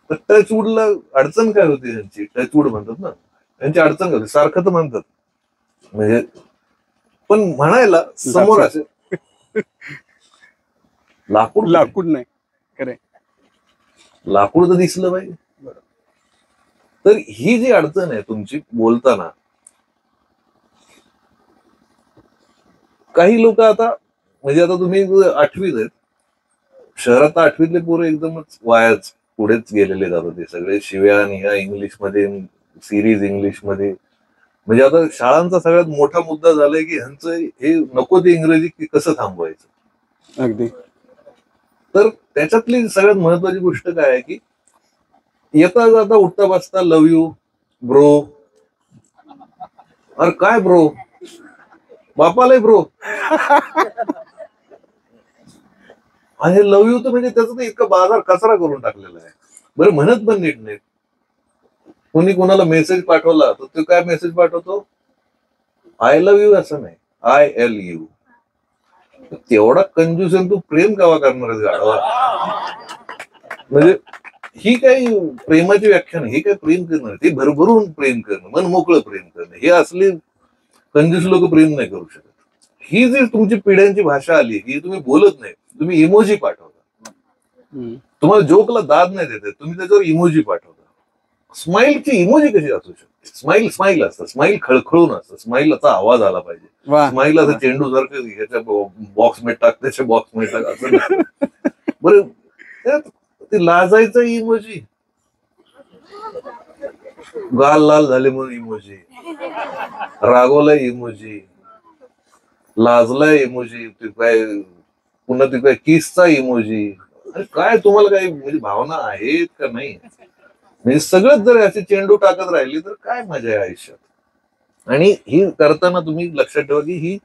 तर टचवूडला अडचण काय होती त्यांची? टचवूड म्हणतात ना, त्यांची अडचण होती. सारखं तर म्हणतात म्हणजे, पण म्हणायला समोर असे लाकूड लाकूड नाही. खरंय. लाकूड तर दिसलं पाहिजे. तर ही जी अडचण आहे तुमची बोलताना, काही लोक आता म्हणजे आता तुम्ही 8वीत आहेत, शहरात 8वीतले पोरं एकदमच वायाच पुढेच गेलेले जातात. ते सगळे शिव्या आणि ह्या इंग्लिशमध्ये, सिरीज इंग्लिशमध्ये. म्हणजे आता शाळांचा सगळ्यात मोठा मुद्दा झालाय की ह्यांचं हे नको ते इंग्रजी कसं थांबवायचं. अगदी. तर त्याच्यातली सगळ्यात महत्वाची गोष्ट काय आहे की येता जाता उठता बसता लव्ह यू ब्रो. अरे काय ब्रो, बापालाही ब्रो. आणि हे लव्ह यू तर म्हणजे त्याचा इतका बाजार कचरा करून टाकलेला आहे. बरं म्हणत पण नीट नाही. कोणी कोणाला मेसेज पाठवला तर तो काय मेसेज पाठवतो, आय लव्ह यू असं नाही, ILU. तेवढा कंजूस आहे तू प्रेम कावा करणार आहेस गाढवा. म्हणजे ही काही प्रेमाची व्याख्या नाही. हे काय प्रेम करणं, ते भरभरून प्रेम करणं, मन मोकळं प्रेम करणं. हे असले कंजूस लोक प्रेम नाही करू शकत. ही जी तुमची पिढ्यांची भाषा आली ही तुम्ही बोलत नाही, तुम्ही इमोजी पाठवता. तुम्हाला जोकला दाद नाही देते, तुम्ही त्याच्यावर इमोजी पाठवता. स्माईलची इमोजी कशी असू शकते? स्माईल स्माईल असतं, स्माईल खळखळून असतं, स्माईलचा आवाज आला पाहिजे. स्माईल असं चेंडू सारखं ह्याच्या बॉक्स मध्ये टाक, त्याच्या बॉक्स मध्ये टाक असं नसतं. बरं ते लाजायचं इमोजी, गाल लाल झाले म्हणून इमोजी, रागवलाय इमोजी, लाजलाय इमोजी, ते काय पुन्हा ते काय किसचा इमोजी. अरे काय तुम्हाला काही म्हणजे भावना आहेत का नाही? म्हणजे सगळंच जर असे चेंडू टाकत राहिली तर काय मजा आहे आयुष्यात. आणि ही करताना तुम्ही लक्षात ठेवा की ही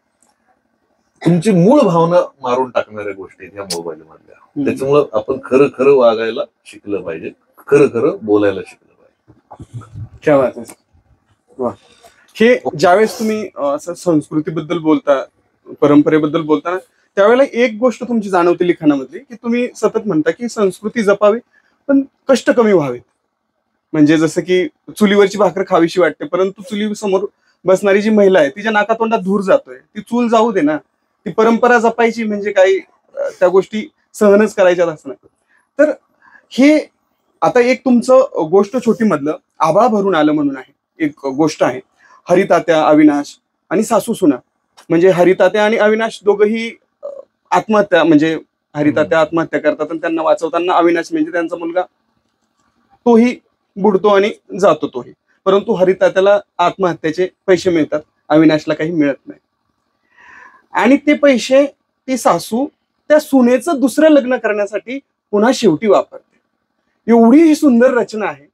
तुमची मूळ भावना मारून टाकणाऱ्या गोष्टी आहेत ह्या मोबाईल मधल्या. त्याच्यामुळं आपण खरं खरं वागायला शिकलं पाहिजे, खरं खरं बोलायला शिकलं पाहिजे. क्या बात आहे. वा. हे ज्यावेळेस तुम्ही असं संस्कृतीबद्दल बोलता, परंपरेबद्दल बोलता ना, त्यावेळेला एक गोष्ट तुमची जाणवते लिखाणामधली की तुम्ही सतत म्हणता की संस्कृती जपावी पण कष्ट कमी व्हावेत. म्हणजे जसं की चुलीवरची भाकर खावीशी वाटते, परंतु चुली समोर बसणारी जी महिला आहे तिच्या नाकातोंडात धूर जातोय, ती चूल जाऊ दे ना. ती परंपरा जपायची म्हणजे काही त्या गोष्टी सहनच करायच्यात असं नाही. तर हे आता एक तुमचं गोष्ट छोटी मधलं आभाळ भरून आलं म्हणून आहे, एक गोष्ट आहे. हरितात्या, अविनाश आणि सासू सुना. म्हणजे हरितात्या आणि अविनाश दोघंही आत्महत्या, म्हणजे हरितात्या आत्महत्या करतात आणि त्यांना वाचवताना अविनाश म्हणजे त्यांचा मुलगा तोही बुडतो आणि जातो तोही. परंतु हरितात्याला आत्महत्याचे पैसे मिळतात, अविनाशला काही मिळत नाही. आणि ते पैसे ती सासू त्या सुनेचं दुसरं लग्न करण्यासाठी पुन्हा शेवटी वापरते. एवढी ही सुंदर रचना आहे.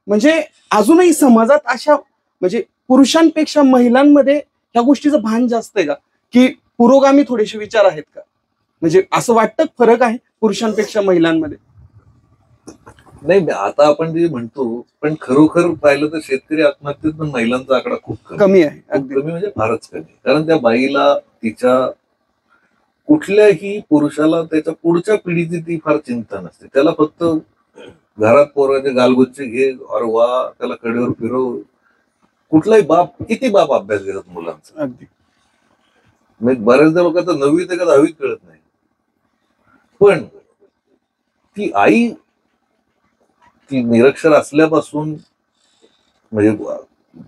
म्हणजे अजूनही समाजात अशा म्हणजे पुरुषांपेक्षा महिलांमध्ये ह्या गोष्टीचं भान जास्त आहे का, की पुरोगामी थोडेसे विचार आहेत का? म्हणजे असं वाटतं फरक आहे पुरुषांपेक्षा महिलांमध्ये? नाही, आता आपण जे म्हणतो पण खरोखर पाहिलं तर शेतकरी आत्महत्येत पण महिलांचा आकडा खूप कमी आहे. कमी म्हणजे फारच कमी. कारण त्या बाईला तिच्या कुठल्याही पुरुषाला त्याच्या पुढच्या पिढीची ती फार चिंता नसते. त्याला फक्त घरात पोराचे गालगुच्चे घे, अरे वा, त्याला कडेवर फिरव. कुठलाही बाप, किती बाप अभ्यास घेतात मुलांचा? अगदी. म्हणजे बऱ्याचदा लोकांचा 9वी ते का 10वी कळत नाही. पण ती आई ती निरक्षर असल्यापासून, म्हणजे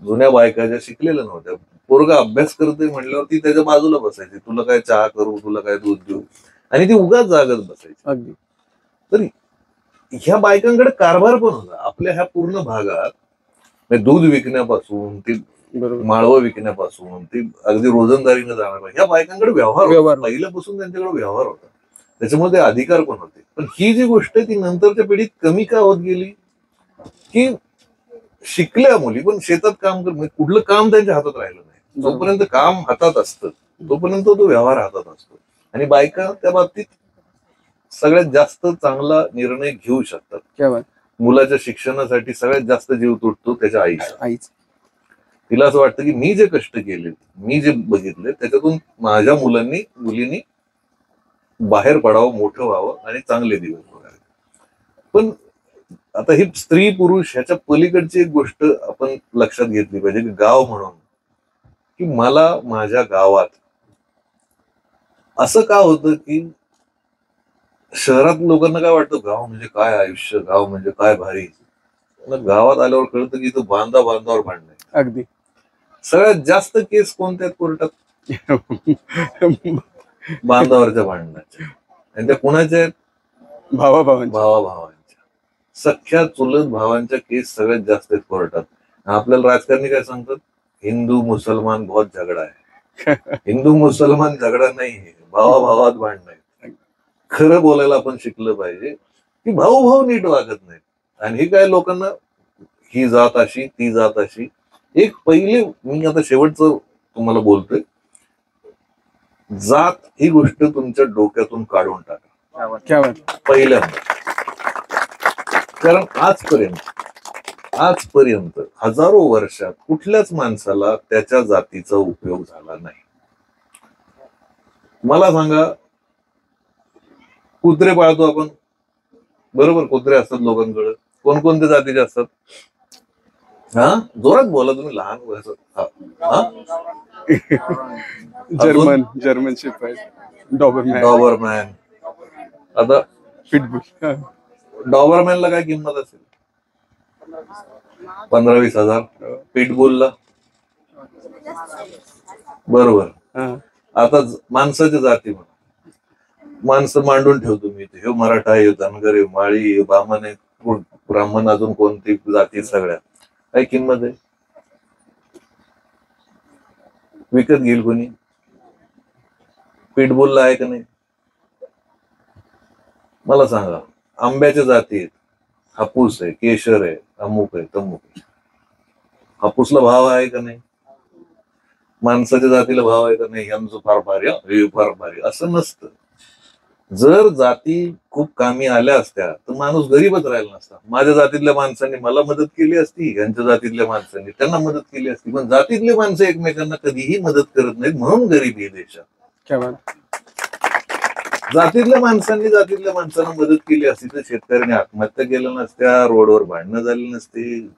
जुन्या बायका ज्या शिकलेल्या नव्हत्या, पोरगा अभ्यास करते म्हटल्यावर ती त्याच्या बाजूला बसायची, तुला काय चहा करू, तुला काय दूध देऊ, आणि ती उगाच जागत बसायची. अगदी. तर ह्या बायकांकडे कारभार पण होता आपल्या ह्या पूर्ण भागात. दूध विकण्यापासून ते माळवं विकण्यापासून ते अगदी रोजंदारीनं जाणार, ह्या बायकांकडे व्यवहार पहिल्यापासून त्यांच्याकडे व्यवहार होता. त्याच्यामुळे ते अधिकार पण होते. पण ही जी गोष्ट आहे ती नंतरच्या पिढीत कमी का होत गेली, की शिकल्या मुली पण शेतात काम कर, कुठलं काम त्यांच्या हातात राहिलं नाही. जोपर्यंत काम हातात असतं तोपर्यंत तो व्यवहार हातात असतो. आणि बायका त्या बाबतीत सगळ्यात जास्त चांगला निर्णय घेऊ शकतात. मुलाच्या शिक्षणासाठी सगळ्यात जास्त जीव तुटतो त्याच्या आईचा. तिला असं वाटतं की मी जे कष्ट केले, मी जे बघितले, त्याच्यातून माझ्या मुलींनी बाहेर पडावं, मोठं व्हावं आणि चांगले दिवस बघावे. पण आता ही स्त्री पुरुष ह्याच्या पलीकडची एक गोष्ट आपण लक्षात घेतली पाहिजे की गाव म्हणून, की मला माझ्या गावात असं का होतं की शहरात लोकांना काय वाटतं, गाव म्हणजे काय आयुष्य, गाव म्हणजे काय भारी. पण गावात आल्यावर कळतं की इथं बांधावर भांडण आहे. अगदी. सगळ्यात जास्त केस कोणत्या आहेत कोर्टात? बांधावरच्या भांडणाच्या. आणि त्या कुणाच्या आहेत? भावाभावांची. भावाभावांच्या. सख्या चुलत भावांच्या केस सगळ्यात जास्त आहेत कोर्टात. आपल्याला राजकारणी काय सांगतात, हिंदू मुसलमान बहुत झगडा आहे. हिंदू मुसलमान झगडा नाही, भावाभावात भांडण आहे. खरं बोलायला आपण शिकलं पाहिजे की भाऊ नीट वागत नाहीत. आणि हे काय लोकांना ही जात अशी ती जात अशी. एक पहिले मी आता शेवटचं तुम्हाला बोलतोय, जात ही गोष्ट तुमच्या डोक्यातून काढून टाका क्या बात. पहिल्यांदा. कारण आजपर्यंत हजारो वर्षात कुठल्याच माणसाला त्याच्या जातीचा उपयोग झाला नाही. मला सांगा, कुत्रे पाळतो आपण, बरोबर? कुत्रे असतात लोकांकडे. कोणकोणत्या जातीचे असतात? हा, जोरात बोला तुम्ही, लहान वयाचं. German Shepherd, Doberman. आता पिटबुल. डॉबरमॅनला काय किंमत असेल? 15-20 हजार. पिटबुलला बरोबर. आता माणसाच्या जाती म्हणा, माणसं मांडून ठेवतो मी, हे मराठा आहे, धनगर आहे, माळी आहे, बामण आहे, ब्राह्मण, अजून कोणती जाती, सगळ्या काय किंमत आहे? विकत घेईल कोणी? पिटबुलला आहे का नाही? मला सांगा. आंब्याच्या जाती आहेत, हापूस आहे, केशर आहे, अमुक आहे, तमुक आहे. हापूसला भाव आहे का नाही? माणसाच्या जातीला भाव आहे का नाही? यांचं फार भारी, हे फार भारी, असं नसतं. जर जाती खूप कामी आल्या असत्या तर माणूस गरीबच राहिला नसता. माझ्या जातीतल्या माणसांनी मला मदत केली असती, यांच्या जातीतल्या माणसांनी त्यांना मदत केली असती. पण जातीतले माणसं एकमेकांना कधीही मदत करत नाहीत, म्हणून गरिबी आहे देशात. जातीतल्या माणसांना मदत केली असती तर शेतकऱ्यांनी आत्महत्या केल्या नसत्या, रोडवर भांडणं झाली नसती,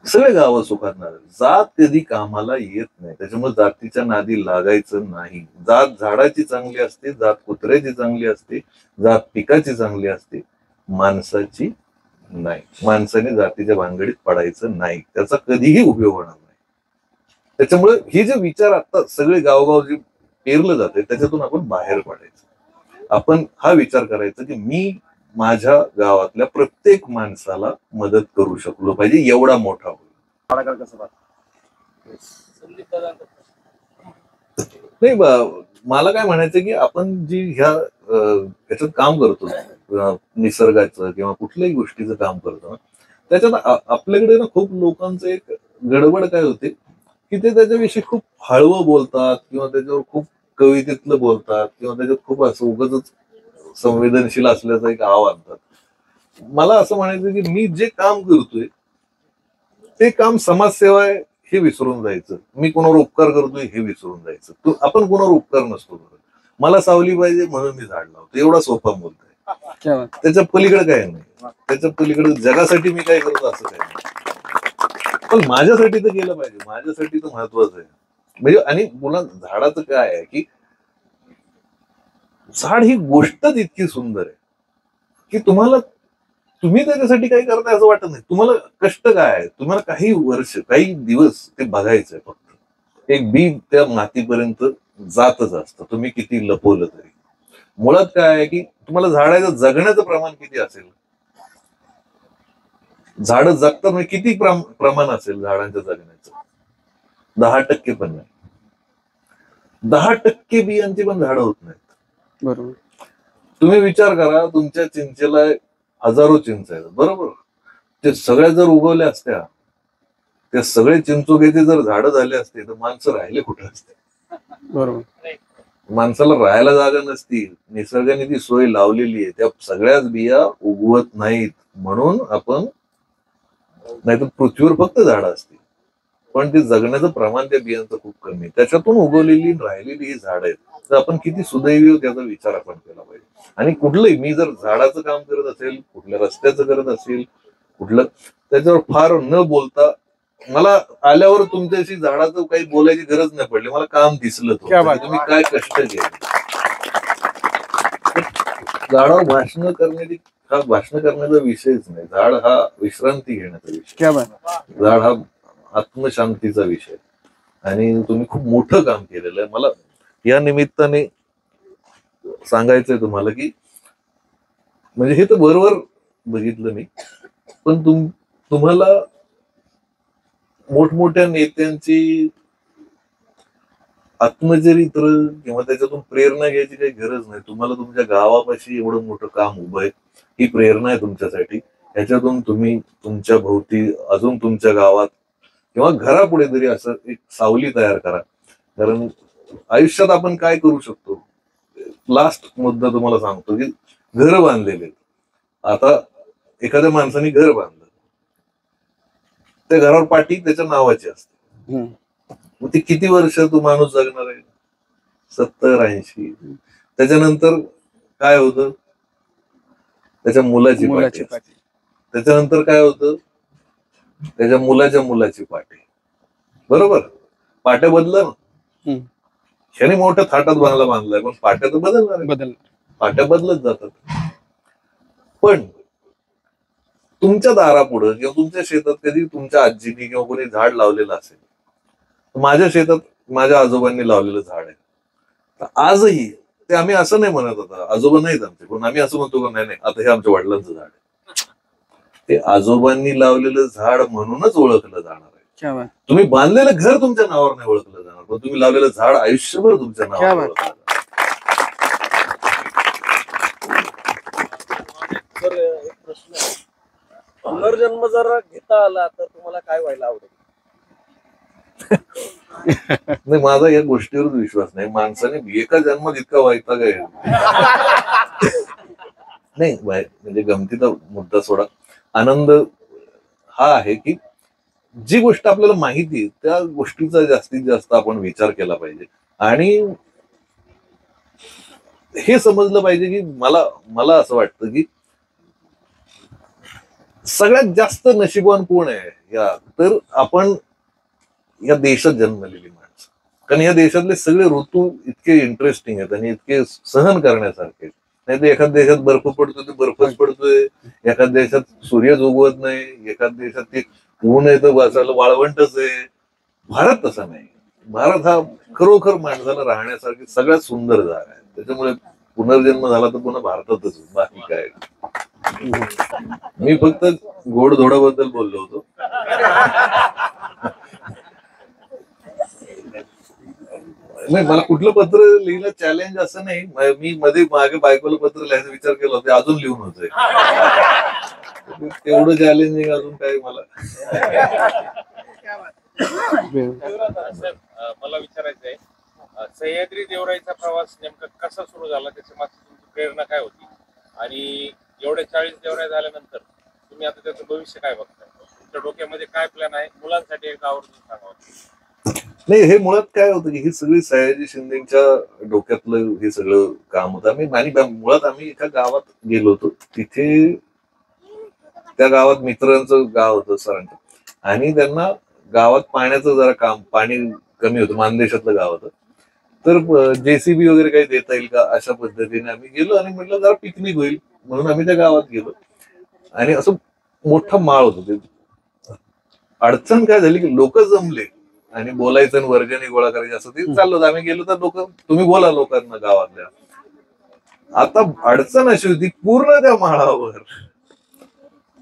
सगळे गावं सुखात नाही. जात कधी कामाला येत नाही, त्याच्यामुळे जातीच्या नादी लागायचं नाही. जात झाडाची चांगली असते, जात कुत्र्याची चांगली असते, जात पिकाची चांगली असते, माणसाची नाही. माणसाने जातीच्या भानगडीत पडायचं नाही, त्याचा कधीही उपयोग होणार नाही. त्याच्यामुळे हे जे विचार आता सगळे गावगाव जे पेरलं जाते त्याच्यातून आपण बाहेर पडायचं. आपण हा विचार करायचा की मी माझ्या गावातल्या प्रत्येक माणसाला मदत करू शकलो पाहिजे, एवढा मोठा होईल. नाही, मला काय म्हणायचं की आपण जी ह्याच्यात काम करतो, निसर्गाचं किंवा कुठल्याही गोष्टीचं काम करतो ना, त्याच्यात आपल्याकडे ना खूप लोकांचं एक गडबड काय होते की ते त्याच्याविषयी खूप हळवं बोलतात किंवा त्याच्यावर खूप कवितेतलं बोलतात किंवा त्याच्यात खूप असं उगाच संवेदनशील असल्याचा एक आव आणतात. मला असं म्हणायचं की मी जे काम करतोय ते काम समाजसेवा आहे हे विसरून जायचं. मी कोणावर उपकार करतोय हे विसरून जायचं. आपण कोणावर उपकार नसतो करत. मला सावली पाहिजे म्हणून मी झाड लावतो, एवढा सोपा बोलतोय. त्याच्या पलीकडे काय नाही, त्याच्या पलीकडे जगासाठी मी काय करतो असं काय नाही. पण माझ्यासाठी तर केलं पाहिजे, माझ्यासाठी तर महत्वाचं आहे. म्हणजे आणि पुन्हा झाडाचं काय आहे की झाड ही गोष्टच इतकी सुंदर आहे की तुम्ही त्याच्यासाठी काही करताय असं वाटत नाही. तुम्हाला कष्ट काय आहे, तुम्हाला काही वर्ष काही दिवस ते बघायचंय फक्त. एक बी त्या मातीपर्यंत जातच असतं, तुम्ही किती लपवलं तरी. मुळात काय आहे की तुम्हाला झाडाचं जगण्याचं प्रमाण किती असेल, झाडं जगतात म्हणजे किती प्रमाण असेल झाडांच्या जगण्याचं? 10% पण नाही. 10% बियांची पण झाडं होत नाहीत. बरोबर. तुम्ही विचार करा, तुमच्या चिंचेला हजारो चिंच आहेत, बरोबर? ते सगळ्या जर उगवल्या असत्या, ते सगळे चिंचोक्याचे जर झाडं झाले असते तर माणसं राहिले कुठे असते? बरोबर. माणसाला राहायला जागा नसती, निसर्गाने ती सोय लावलेली आहे. त्या सगळ्याच बिया उगवत नाहीत म्हणून आपण, नाहीतर पृथ्वीवर फक्त झाडं असतील पण ते जगण्याचं प्रमाण त्या बियांचं खूप कमी आहे. त्याच्यातून उगवलेली राहिलेली ही झाड आहेत. तर आपण किती सुदैवी त्याचा विचार आपण केला पाहिजे. आणि कुठलंही, मी जर झाडाचं काम करत असेल, कुठल्या रस्त्याचं करत असेल, कुठलं, त्याच्यावर फार न बोलता, मला आल्यावर तुमच्याशी झाडाचं काही बोलायची गरज नाही पडली, मला काम दिसलं तुम्ही काय कष्ट केले. झाडावर भाषण करण्याची हा भाषण करण्याचा विषयच नाही. झाड हा विश्रांती घेण्याचा विषय, क्या बात. झाड हा आत्मशांतीचा विषय. आणि तुम्ही खूप मोठं काम केलेलं आहे. मला या निमित्ताने सांगायचंय तुम्हाला की म्हणजे हे तर बरोबर बघितलं मी, पण तुम्हाला मोठमोठ्या नेत्यांची आत्मचरित्र किंवा त्याच्यातून प्रेरणा घ्यायची काही गरज नाही. तुम्हाला तुमच्या गावापाशी एवढं मोठं काम उभं आहे, ही प्रेरणा आहे तुमच्यासाठी. ह्याच्यातून तुम्ही तुमच्या भोवती अजून तुमच्या गावात किंवा घरापुढे तरी असं एक सावली तयार करा. कारण आयुष्यात आपण काय करू शकतो. लास्ट मुद्दा तुम्हाला सांगतो की घर बांधलेले, आता एखाद्या माणसाने घर बांधलं, त्या घरावर पाटी त्याच्या नावाची असते. मग ती किती वर्ष तो माणूस जगणार आहे? 70-80. त्याच्यानंतर काय होतं? त्याच्या मुलाची पाटी. त्याच्यानंतर काय होतं? त्याच्या मुलाच्या मुलाची पाटी. बरोबर? पाट्या बदला ना. ह्याने मोठ्या थाटात बांगला बांधलाय, पण पाट्या तर बदलणार, पाट्या बदलत जातात. पण तुमच्या दारापुढं किंवा तुमच्या शेतात कधी तुमच्या आजीनी किंवा कोणी झाड लावलेलं असेल, माझ्या शेतात माझ्या आजोबांनी लावलेलं झाड आहे. तर आजही ते आम्ही असं नाही म्हणत होता, आजोबा नाहीत आमचे, पण आम्ही असं म्हणतो का नाही आता हे आमच्या वडिलांचं झाड आहे. ते आजोबांनी लावलेलं झाड म्हणूनच ओळखलं जाणार आहे. तुम्ही बांधलेलं घर तुमच्या नावावर नाही ओळखलं जाणार, पण तुम्ही लावलेलं झाड आयुष्यभर तुमच्या नावावर ओळखलं जाणार. एक प्रश्न आहे, पुनर्जन्म जर घेता आला तर तुम्हाला काय व्हायला आवडेल? नाही, माझा या गोष्टीवर विश्वास नाही. माणसाने एका जन्मात इतका व्हायचा काय नाही. म्हणजे गमतीचा मुद्दा सोडा. आनंद हा आहे की जी गोष्ट आपल्याला माहिती आहे त्या गोष्टीचा जास्तीत जास्त आपण विचार केला पाहिजे. आणि हे समजलं पाहिजे की मला असं वाटतं की सगळ्यात जास्त नशिबवान कोण आहे या, तर आपण या देशात जन्मलेली माणसं. कारण या देशातले सगळे ऋतू इतके इंटरेस्टिंग आहेत आणि इतके सहन करण्यासारखे. नाही तर एखाद्या देशात बर्फ पडतोय तर बर्फच पडतोय, एखाद्या देशात सूर्यच उगवत नाही, एखाद्या देशात ते ऊन आहे तर बसायला वाळवंटच आहे. भारत तसा नाही. भारत हा खरोखर माणसाला राहण्यासारखी सगळ्यात सुंदर जागा आहे. त्याच्यामुळे पुनर्जन्म झाला तर पुन्हा भारतातच, बाकी काय. मी फक्त गोडधोडाबद्दल बोललो होतो. नाही, मला कुठलं पत्र लिहिलं चॅलेंज असं नाही. मी मध्ये मागे बायकोला पत्र लिहायचा विचार केला होता, अजून लिहून होतंय. तेवढं चॅलेंजिंग अजून काय मला. मला विचारायचं आहे, सह्याद्री देवराईचा प्रवास नेमका कसा सुरू झाला, त्याच्या मागची तुमची प्रेरणा काय होती, आणि एवढ्या 40 देवराई झाल्यानंतर तुम्ही आता त्याचं भविष्य काय बघताय? तुमच्या डोक्यामध्ये काय प्लॅन आहे? मुलांसाठी एक आवर्जून सांगा. नाही, हे मुळात काय होतं की ही सगळी सयाजी शिंदेच्या डोक्यातलं हे सगळं काम होतं. मुळात आम्ही एका गावात गेलो होतो. तिथे त्या गावात मित्रांचं गाव होतं सरांचं, आणि त्यांना गावात पाण्याचं जरा काम, पाणी कमी होतं, मानदेशातलं गाव होतं. तर जेसीबी वगैरे काही देता येईल का अशा पद्धतीने आम्ही गेलो आणि म्हटलं जरा पिकनिक होईल म्हणून आम्ही त्या गावात गेलो. आणि असं मोठा माळ होतो ते. अडचण काय झाली की लोक जमले आणि बोलायचं आणि वर्गणी गोळा करायची असं ते चाललं होतं. आम्ही गेलो तर लोक, तुम्ही बोला लोकांना गावातल्या. आता अडचण अशी होती, पूर्ण त्या माळावर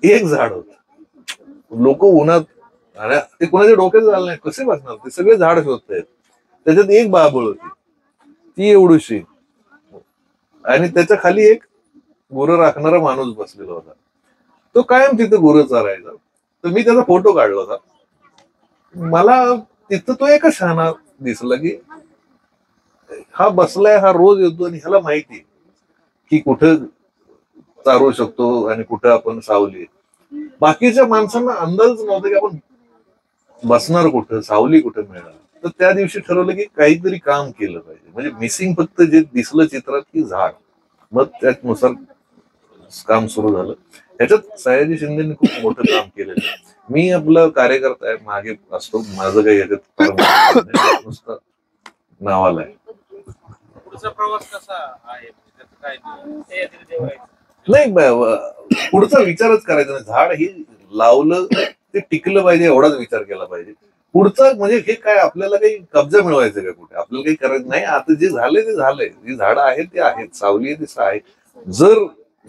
एक झाड होत. लोक उन्हात, आणि ते कोणाच्या डोक्यात झालं नाही, कसे बसणार, ते सगळे झाड शोधतायत. त्याच्यात एक बाबळ होती, ती एवढीशी, आणि त्याच्या खाली एक गुरं राखणारा माणूस बसलेला होता. तो कायम तिथे गुरं चारायचा. तर मी त्याचा फोटो काढला होता. मला तिथं तो एकच शहाणा दिसला की हा बसलाय, हा रोज येतो आणि ह्याला माहिती की कुठं चारू शकतो आणि कुठं आपण सावली. बाकीच्या माणसांना अंदाजच नव्हता की आपण बसणार कुठं, सावली कुठं मिळणार. तर त्या दिवशी ठरवलं की काहीतरी काम केलं पाहिजे. म्हणजे मिसिंग फक्त जे दिसलं चित्रात की झाड. मग त्यानुसार काम सुरू झालं. त्याच्यात सयाजी शिंदेनी खूप मोठं काम केलेलं. मी आपलं कार्यकर्ता आहे, मागे असतो, माझं काही याच्यात नुसतं नावाला आहे. पुढचा प्रवास कसा आहे? त्याचं काय नियोजन? सह्याद्री देवराईचं. नाही पुढचा विचारच करायचा नाही. झाड हे लावलं ते टिकलं पाहिजे एवढाच विचार केला पाहिजे. पुढचं म्हणजे हे काय आपल्याला काही कब्जा मिळवायचं का कुठे, आपल्याला काही करायचं नाही. आता जे झालंय ते झालंय, जी झाडं आहेत ते आहेत, सावली आहे ती आहे. जर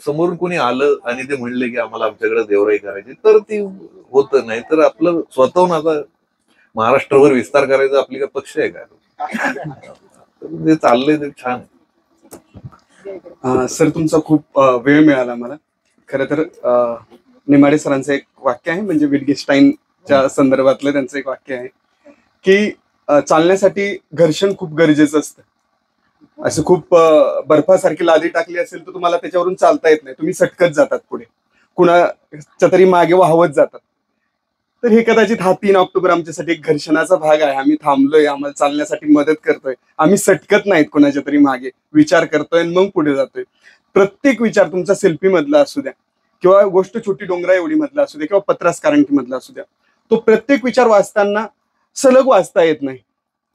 समोरून कोणी आलं आणि ते म्हणले की आम्हाला आमच्याकडे देवराई करायची तर ती होत, नाही तर आपलं स्वतःहून आता महाराष्ट्रभर विस्तार करायचा आपली काय पक्ष आहे का? जे चाललंय ते छान आहे. सर तुमचा खूप वेळ मिळाला मला. खरं तर निमाडे सरांचं एक वाक्य आहे, म्हणजे विटगेस्टाईनच्या संदर्भातलं त्यांचं एक वाक्य आहे की चालण्यासाठी घर्षण खूप गरजेचं असतं. असं खूप बर्फासारखी लादी टाकली असेल तर तुम्हाला त्याच्यावरून चालता येत नाही, तुम्ही सटकत जातात पुढे, कुणाच्या तरी मागे वाहवत जातात. तर हे कदाचित हा 3 ऑक्टोबर आमच्यासाठी एक घर्षणाचा भाग आहे. आम्ही थांबलोय, आम्हाला चालण्यासाठी मदत करतोय, आम्ही सटकत नाहीत कोणाच्या तरी मागे, विचार करतोय आणि मग पुढे जातोय. प्रत्येक विचार तुमचा सेल्फी मधला असू द्या किंवा गोष्ट छोटी डोंगरा एवढी मधला असू द्या किंवा पत्रास कारंकी मधला असू द्या, तो प्रत्येक विचार वाचताना सलग वाचता येत नाही.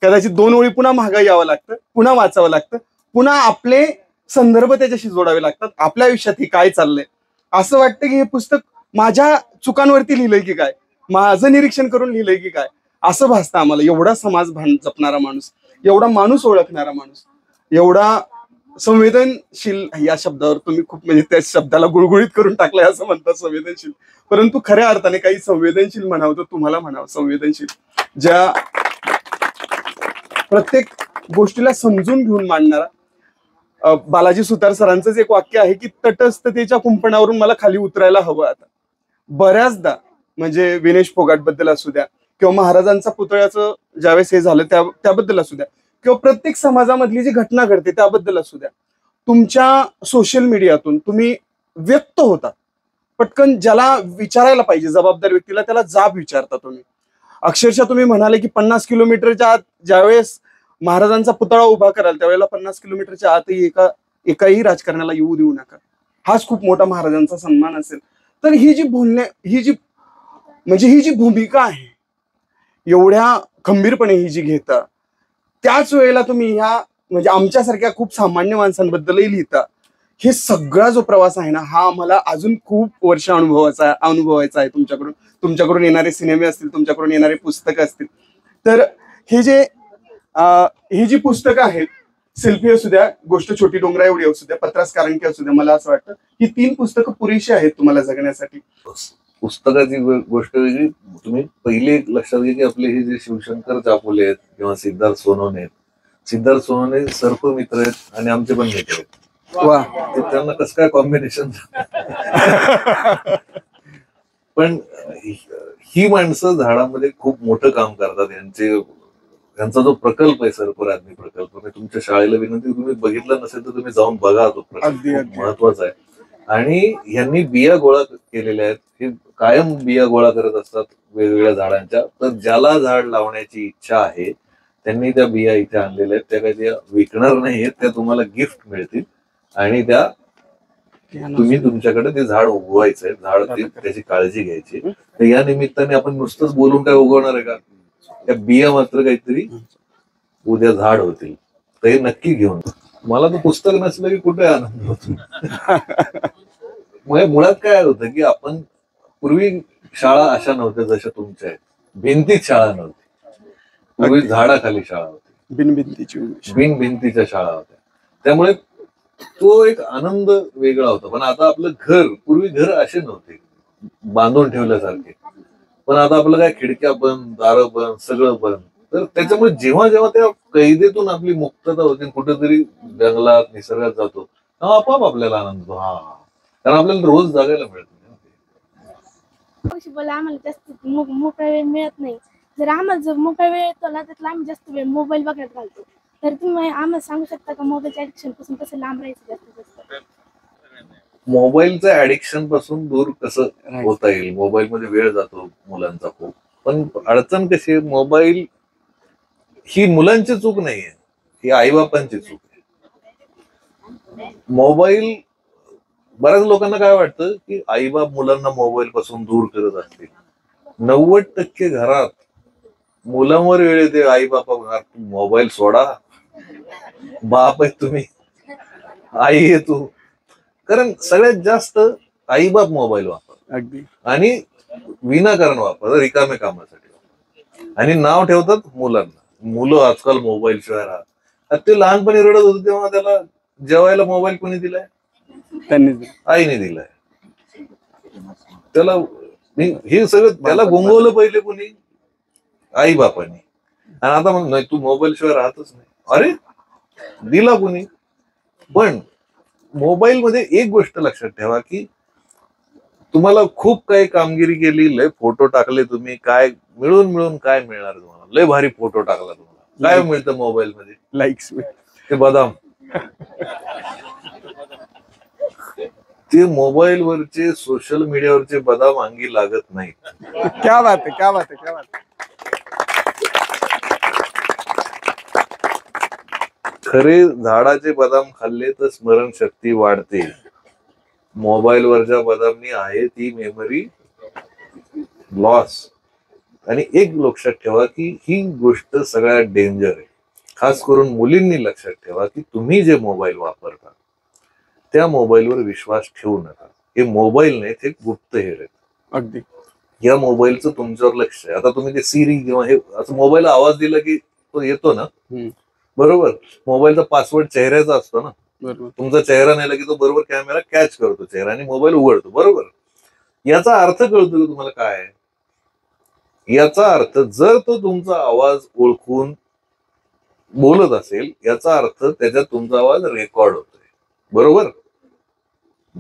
कदाचित 2 ओळी पुन्हा मागे यावं लागतं, पुन्हा वाचावं लागतं, पुन्हा आपले संदर्भ त्याच्याशी जोडावे लागतात. आपल्या आयुष्यात हे काय चाललंय, असं वाटतं की हे पुस्तक माझ्या चुकांवरती लिहिलंय की काय, माझं निरीक्षण करून लिहिलंय की काय, असं भासतं आम्हाला. एवढा समाज जपणारा माणूस, एवढा माणूस ओळखणारा माणूस, एवढा संवेदनशील, या शब्दावर तुम्ही खूप म्हणजे त्या शब्दाला गुळगुळीत करून टाकलाय असं म्हणतात संवेदनशील, परंतु खऱ्या अर्थाने काही संवेदनशील म्हणावं तर तुम्हाला म्हणावं संवेदनशील, ज्या प्रत्येक गोष्टीला समजून घेऊन मांडणारा. बालाजी सुतार सरांचंच एक वाक्य आहे की तटस्थतेच्या कुंपणावरून मला खाली उतरायला हवं. आता बऱ्याचदा म्हणजे विनेश फोगाट बद्दल असू द्या किंवा महाराजांचा पुतळ्याचं ज्यावेळेस हे झालं त्याबद्दल असू द्या किंवा प्रत्येक समाजामधली जी घटना घडते त्याबद्दल असू द्या, तुमच्या सोशल मीडियातून तुम्ही व्यक्त होता. पटकन ज्याला विचारायला पाहिजे जबाबदार व्यक्तीला त्याला जाब विचारता तुम्ही. अक्षरशः तुम्ही म्हणाले की 50 किलोमीटरच्या आत ज्यावेळेस महाराजांचा पुतळा उभा कराल त्यावेळेला 50 किलोमीटरच्या आतही एकाही राजकारण्याला येऊ देऊ नका. हाच खूप मोठा महाराजांचा सन्मान असेल. तर ही जी भूमिका आहे, एवढ्या खंबीरपणे ही जी घेता, त्याच वेळेला तुम्ही ह्या म्हणजे आमच्यासारख्या खूप सामान्य माणसांबद्दलही लिहिता. हे सगळा जो प्रवास आहे ना, हा आम्हाला अजून खूप वर्ष अनुभवायचा आहे तुमच्याकडून येणारे सिनेमे असतील, तुमच्याकडून येणारे पुस्तकं असतील. तर ही जी पुस्तकं आहेत, सेल्फी असू द्या, गोष्ट छोटी डोंगरा एवढी असू द्या, पत्रास कारंकी असू द्या, मला असं वाटतं ही 3 पुस्तकं पुरेशी आहेत तुम्हाला जगण्यासाठी. पुस्तकाची गोष्ट वेगळी. तुम्ही पहिले लक्षात घ्या की आपले हे जे शिवशंकर चापोले आहेत किंवा सिद्धार्थ सोनवणे सर्पमित्र आहेत आणि आमचे पण मित्र आहेत. वा, ते त्यांना कसं काय कॉम्बिनेशन. पण ही माणसं झाडामध्ये खूप मोठं काम करतात. त्यांचा जो प्रकल्प आहे सर्पराज्ञी प्रकल्प, मी तुमच्या शाळेला विनंती, तुम्ही बघितला नसेल तर तुम्ही जाऊन बघा, तो प्रकल्प महत्वाचा आहे. आणि यांनी बिया गोळा केलेल्या आहेत, हे कायम बिया गोळा करत असतात वेगवेगळ्या झाडांच्या. तर ज्याला झाड लावण्याची इच्छा आहे त्यांनी त्या बिया इथे आणलेल्या आहेत. त्या काही त्या विकणार नाहीयेत, त्या तुम्हाला गिफ्ट मिळतील आणि त्या तुम्ही तुमच्याकडे ते झाड उगवायचंय, त्याची काळजी घ्यायची. तर या निमित्ताने आपण नुसतंच बोलून काय उगवणार आहे का? त्या बिया मात्र काहीतरी उद्या झाड होतील. तर हे नक्की घेऊन. मला तर पुस्तक नसलं की कुठे आनंद होतो. मुळात काय होतं की आपण पूर्वी शाळा अशा नव्हत्या जशा तुमच्या आहेत. भिंतीत शाळा नव्हती, पूर्वी झाडाखाली शाळा होती, बिनभिंतीच्या शाळा होत्या. त्यामुळे तो एक आनंद वेगळा होता. पण आता आपलं घर, पूर्वी घर असे नव्हते बांधून ठेवल्यासारखे, पण आता आपलं काय खिडक्या बंद, दारं बंद, सगळं बंद. तर त्याच्यामुळे जेव्हा जेव्हा त्या कैदेतून आपली मुक्तता होते, कुठेतरी जंगलात निसर्गात जातो, तेव्हा आपोआप आपल्याला आनंद होतो. कारण आपल्याला रोज जागायला मिळत नाही. आम्हाला जास्त मोकळा वेळ मिळत नाही. जर आम्हाला मोकळा वेळ येतो ना, त्यातला आम्ही जास्त वेळ मोबाईल बघण्यात घालतो. तर तुम्ही आम्हाला सांगू शकता का मोबाईलच्या ऍडिक्शन पासून कसं लांब राहायचं जास्तीत जास्त? मोबाईलच्या ऍडिक्शन पासून दूर कसं होता येईल? मोबाईलमध्ये वेळ जातो मुलांचा खूप. पण अडचण कशी आहे, मोबाईल ही मुलांची चूक नाहीये, ही आईबापांची चूक आहे. मोबाईल, बऱ्याच लोकांना काय वाटतं की आईबाप मुलांना मोबाईल पासून दूर करत असतील. 90% घरात मुलांवर वेळ येते, आई बापा मोबाईल सोडा, बाप आहे तुम्ही. आई आहे तू. कारण सगळ्यात जास्त आईबाप मोबाईल वापर अगदी आणि विनाकारण वापर रिकाम्या कामासाठी आणि नाव ठेवतात मुलांना. मुलं आजकाल मोबाईल शिवाय राहत. आता ते लहानपणी रडत होतं तेव्हा त्याला जेवायला मोबाईल कोणी दिलाय? त्यांनी आईने दिलाय. त्याला हे सगळं त्याला गुंगवलं पहिले कोणी? आई बापाने. आणि आता मग नाही तू मोबाईल शिवाय राहतच नाही. अरे दिला कोणी? पण मोबाईल मध्ये एक गोष्ट लक्षात ठेवा की तुम्हाला खूप काही कामगिरी केली, लय फोटो टाकले तुम्ही, काय मिळून काय मिळणार तुम्हाला? लय भारी फोटो टाकला तुम्हाला, काय मिळतं मोबाईल मध्ये? लाईक्स. ते बदाम. ते मोबाईल वरचे सोशल मीडियावरचे बदाम अंगी लागत नाही. क्या बात आहे, क्या बात आहे, क्या बात आहे. खरे झाडाचे बदाम खाल्ले तर स्मरणशक्ती वाढते. मोबाईलवरच्या बदामनी आहे ती मेमरी लॉस. आणि एक लक्षात ठेवा की ही गोष्ट सगळ्यात डेंजर आहे. खास करून मुलींनी लक्षात ठेवा की तुम्ही जे मोबाईल वापरता त्या मोबाईलवर विश्वास ठेवू नका. हे मोबाईल नाही, ते गुप्तहेर आहेत. अगदी. या मोबाईलचं तुमच्यावर लक्ष आहे. आता तुम्ही ते सिरी किंवा हे असं मोबाईलला आवाज दिला की तो येतो ना, बरोबर. मोबाईलचा पासवर्ड चेहऱ्याचा असतो ना, बरोबर. तुमचा चेहरा नेला की तो बरोबर कॅमेरा कॅच करतो चेहरा आणि मोबाईल उघडतो, बरोबर. याचा अर्थ कळतो की तुम्हाला काय आहे? याचा अर्थ जर तो तुमचा आवाज ओळखून बोलत असेल याचा अर्थ त्याच्यात तुमचा आवाज रेकॉर्ड होतोय, बरोबर.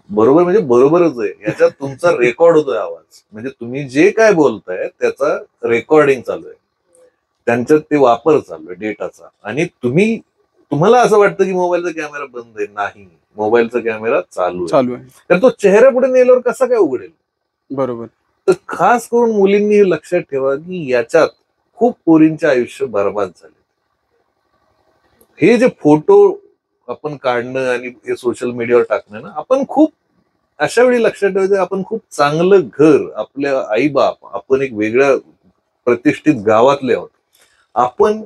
बरोबर म्हणजे बरोबरच आहे. याच्यात तुमचा रेकॉर्ड होतोय आवाज. म्हणजे तुम्ही जे काय बोलताय त्याचा रेकॉर्डिंग चालू आहे, त्यांच्यात ते वापर चालू आहे डेटाचा. आणि तुम्हाला असं वाटतं की मोबाईलचा कॅमेरा बंद आहे. नाही, मोबाईलचा कॅमेरा चालू आहे. तर तो चेहरा पुढे नेल्यावर कसा काय उघडेल? बरोबर. तर खास करून मुलींनी हे लक्षात ठेवा की याच्यात खूप पोरींचे आयुष्य बर्बाद झाले. हे जे फोटो आपण काढणं आणि हे सोशल मीडियावर टाकणं ना, आपण खूप अशा वेळी लक्षात ठेवायचं आपण खूप चांगलं घर, आपल्या आईबाप, आपण एक वेगळ्या प्रतिष्ठित गावातले आहोत. आपण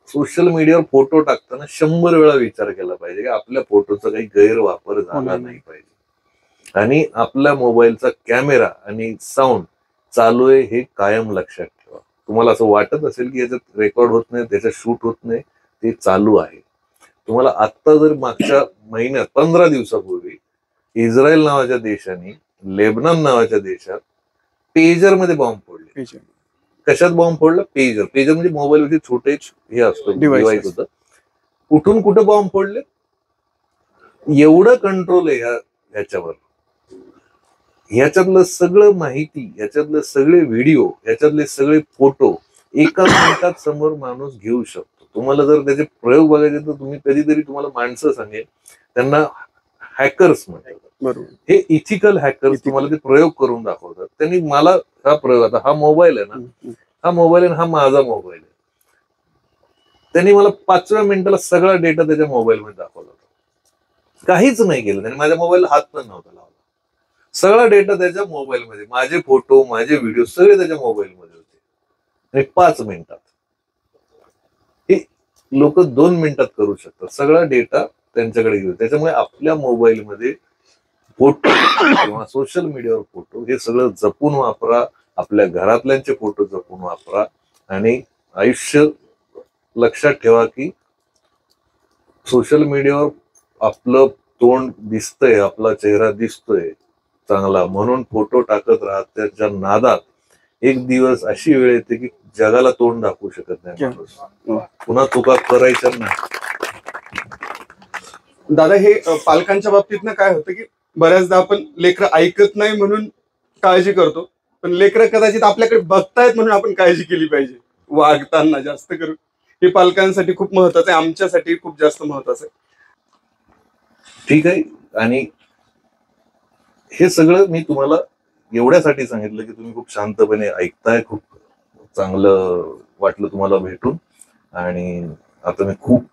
सोशल मीडियावर फोटो टाकताना 100 वेळा विचार केला पाहिजे की आपल्या फोटोचा काही गैरवापर झाला नाही पाहिजे. आणि आपल्या मोबाईलचा कॅमेरा आणि साऊंड चालू आहे हे कायम लक्षात ठेवा. तुम्हाला असं वाटत असेल की याच्यात रेकॉर्ड होत नाही, त्याच्यात शूट होत नाही, ते चालू आहे. तुम्हाला आत्ता जर मागच्या महिन्यात 15 दिवसापूर्वी इस्रायल नावाच्या देशाने लेबनॉन नावाच्या देशात पेजर मध्ये बॉम्ब फोडले. कशात बॉम्ब फोडला? पेजर. पेजर म्हणजे मोबाईलवरचे छोटे हे असतं डिव्हाइस होतं. कुठून कुठं बॉम्ब फोडले? एवढं कंट्रोल आहे ह्याच्यावर. ह्याच्यातलं सगळं माहिती, ह्याच्यातले सगळे व्हिडिओ, ह्याच्यातले सगळे फोटो एका मिनिटात समोर माणूस घेऊ शकतो. तुम्हाला जर त्याचे प्रयोग बघायचे तर तुम्ही कधीतरी तुम्हाला माणसं सांगेल त्यांना हॅकर्स म्हणतात. बरोबर. हे इथिकल हॅकर्स तुम्हाला ते प्रयोग करून दाखवतात. त्यांनी मला हा प्रयोग, आता हा मोबाईल आहे ना, हा मोबाईल आहे, हा माझा मोबाईल आहे. त्यांनी मला 5व्या मिनिटाला सगळा डेटा त्याच्या मोबाईलमध्ये दाखवला होता. काहीच नाही केलं त्यांनी. माझ्या मोबाईलला हात पण नव्हता लावला. सगळा डेटा त्याच्या मोबाईलमध्ये, माझे फोटो, माझे व्हिडिओ सगळे त्याच्या मोबाईलमध्ये होते. आणि 5 मिनिटात. हे लोक 2 मिनिटात करू शकतात. सगळा डेटा त्यांच्याकडे घेऊ. त्याच्यामुळे आपल्या मोबाईलमध्ये फोटो किंवा सोशल मीडियावर फोटो हे सगळं जपून वापरा. आपल्या घरातल्यांचे फोटो जपून वापरा. आणि आयुष्य लक्षात ठेवा की सोशल मीडियावर आपलं तोंड दिसतंय, आपला चेहरा दिसतोय चांगला म्हणून फोटो टाकत राहत. त्याच्या नादात एक दिवस अशी वेळ येते की जगाला तोंड दाखवू शकत नाही माणूस. पुन्हा चुका करायच्या नाही. दादा, हे पालकांच्या बाबतीत ना काय होतं की बऱ्याचदा आपण लेकरं ऐकत नाही म्हणून काळजी करतो, पण लेकरं कदाचित आपल्याकडे बघतायत म्हणून आपण काळजी केली पाहिजे वागताना. जास्त करून हे पालकांसाठी खूप महत्वाचं आहे, आमच्यासाठी खूप जास्त महत्वाचं आहे. ठीक आहे. आणि हे सगळं मी तुम्हाला एवढ्यासाठी सांगितलं की तुम्ही खूप शांतपणे ऐकताय. खूप चांगलं वाटलं तुम्हाला भेटून. आणि आता मी खूप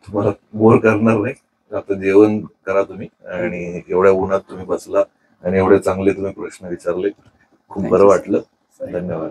तुम्हाला बोर करणार नाही. आता जेवण करा तुम्ही. आणि एवढ्या उन्हात तुम्ही बसला आणि एवढे चांगले तुम्ही प्रश्न विचारले. खूप बरं वाटलं. धन्यवाद.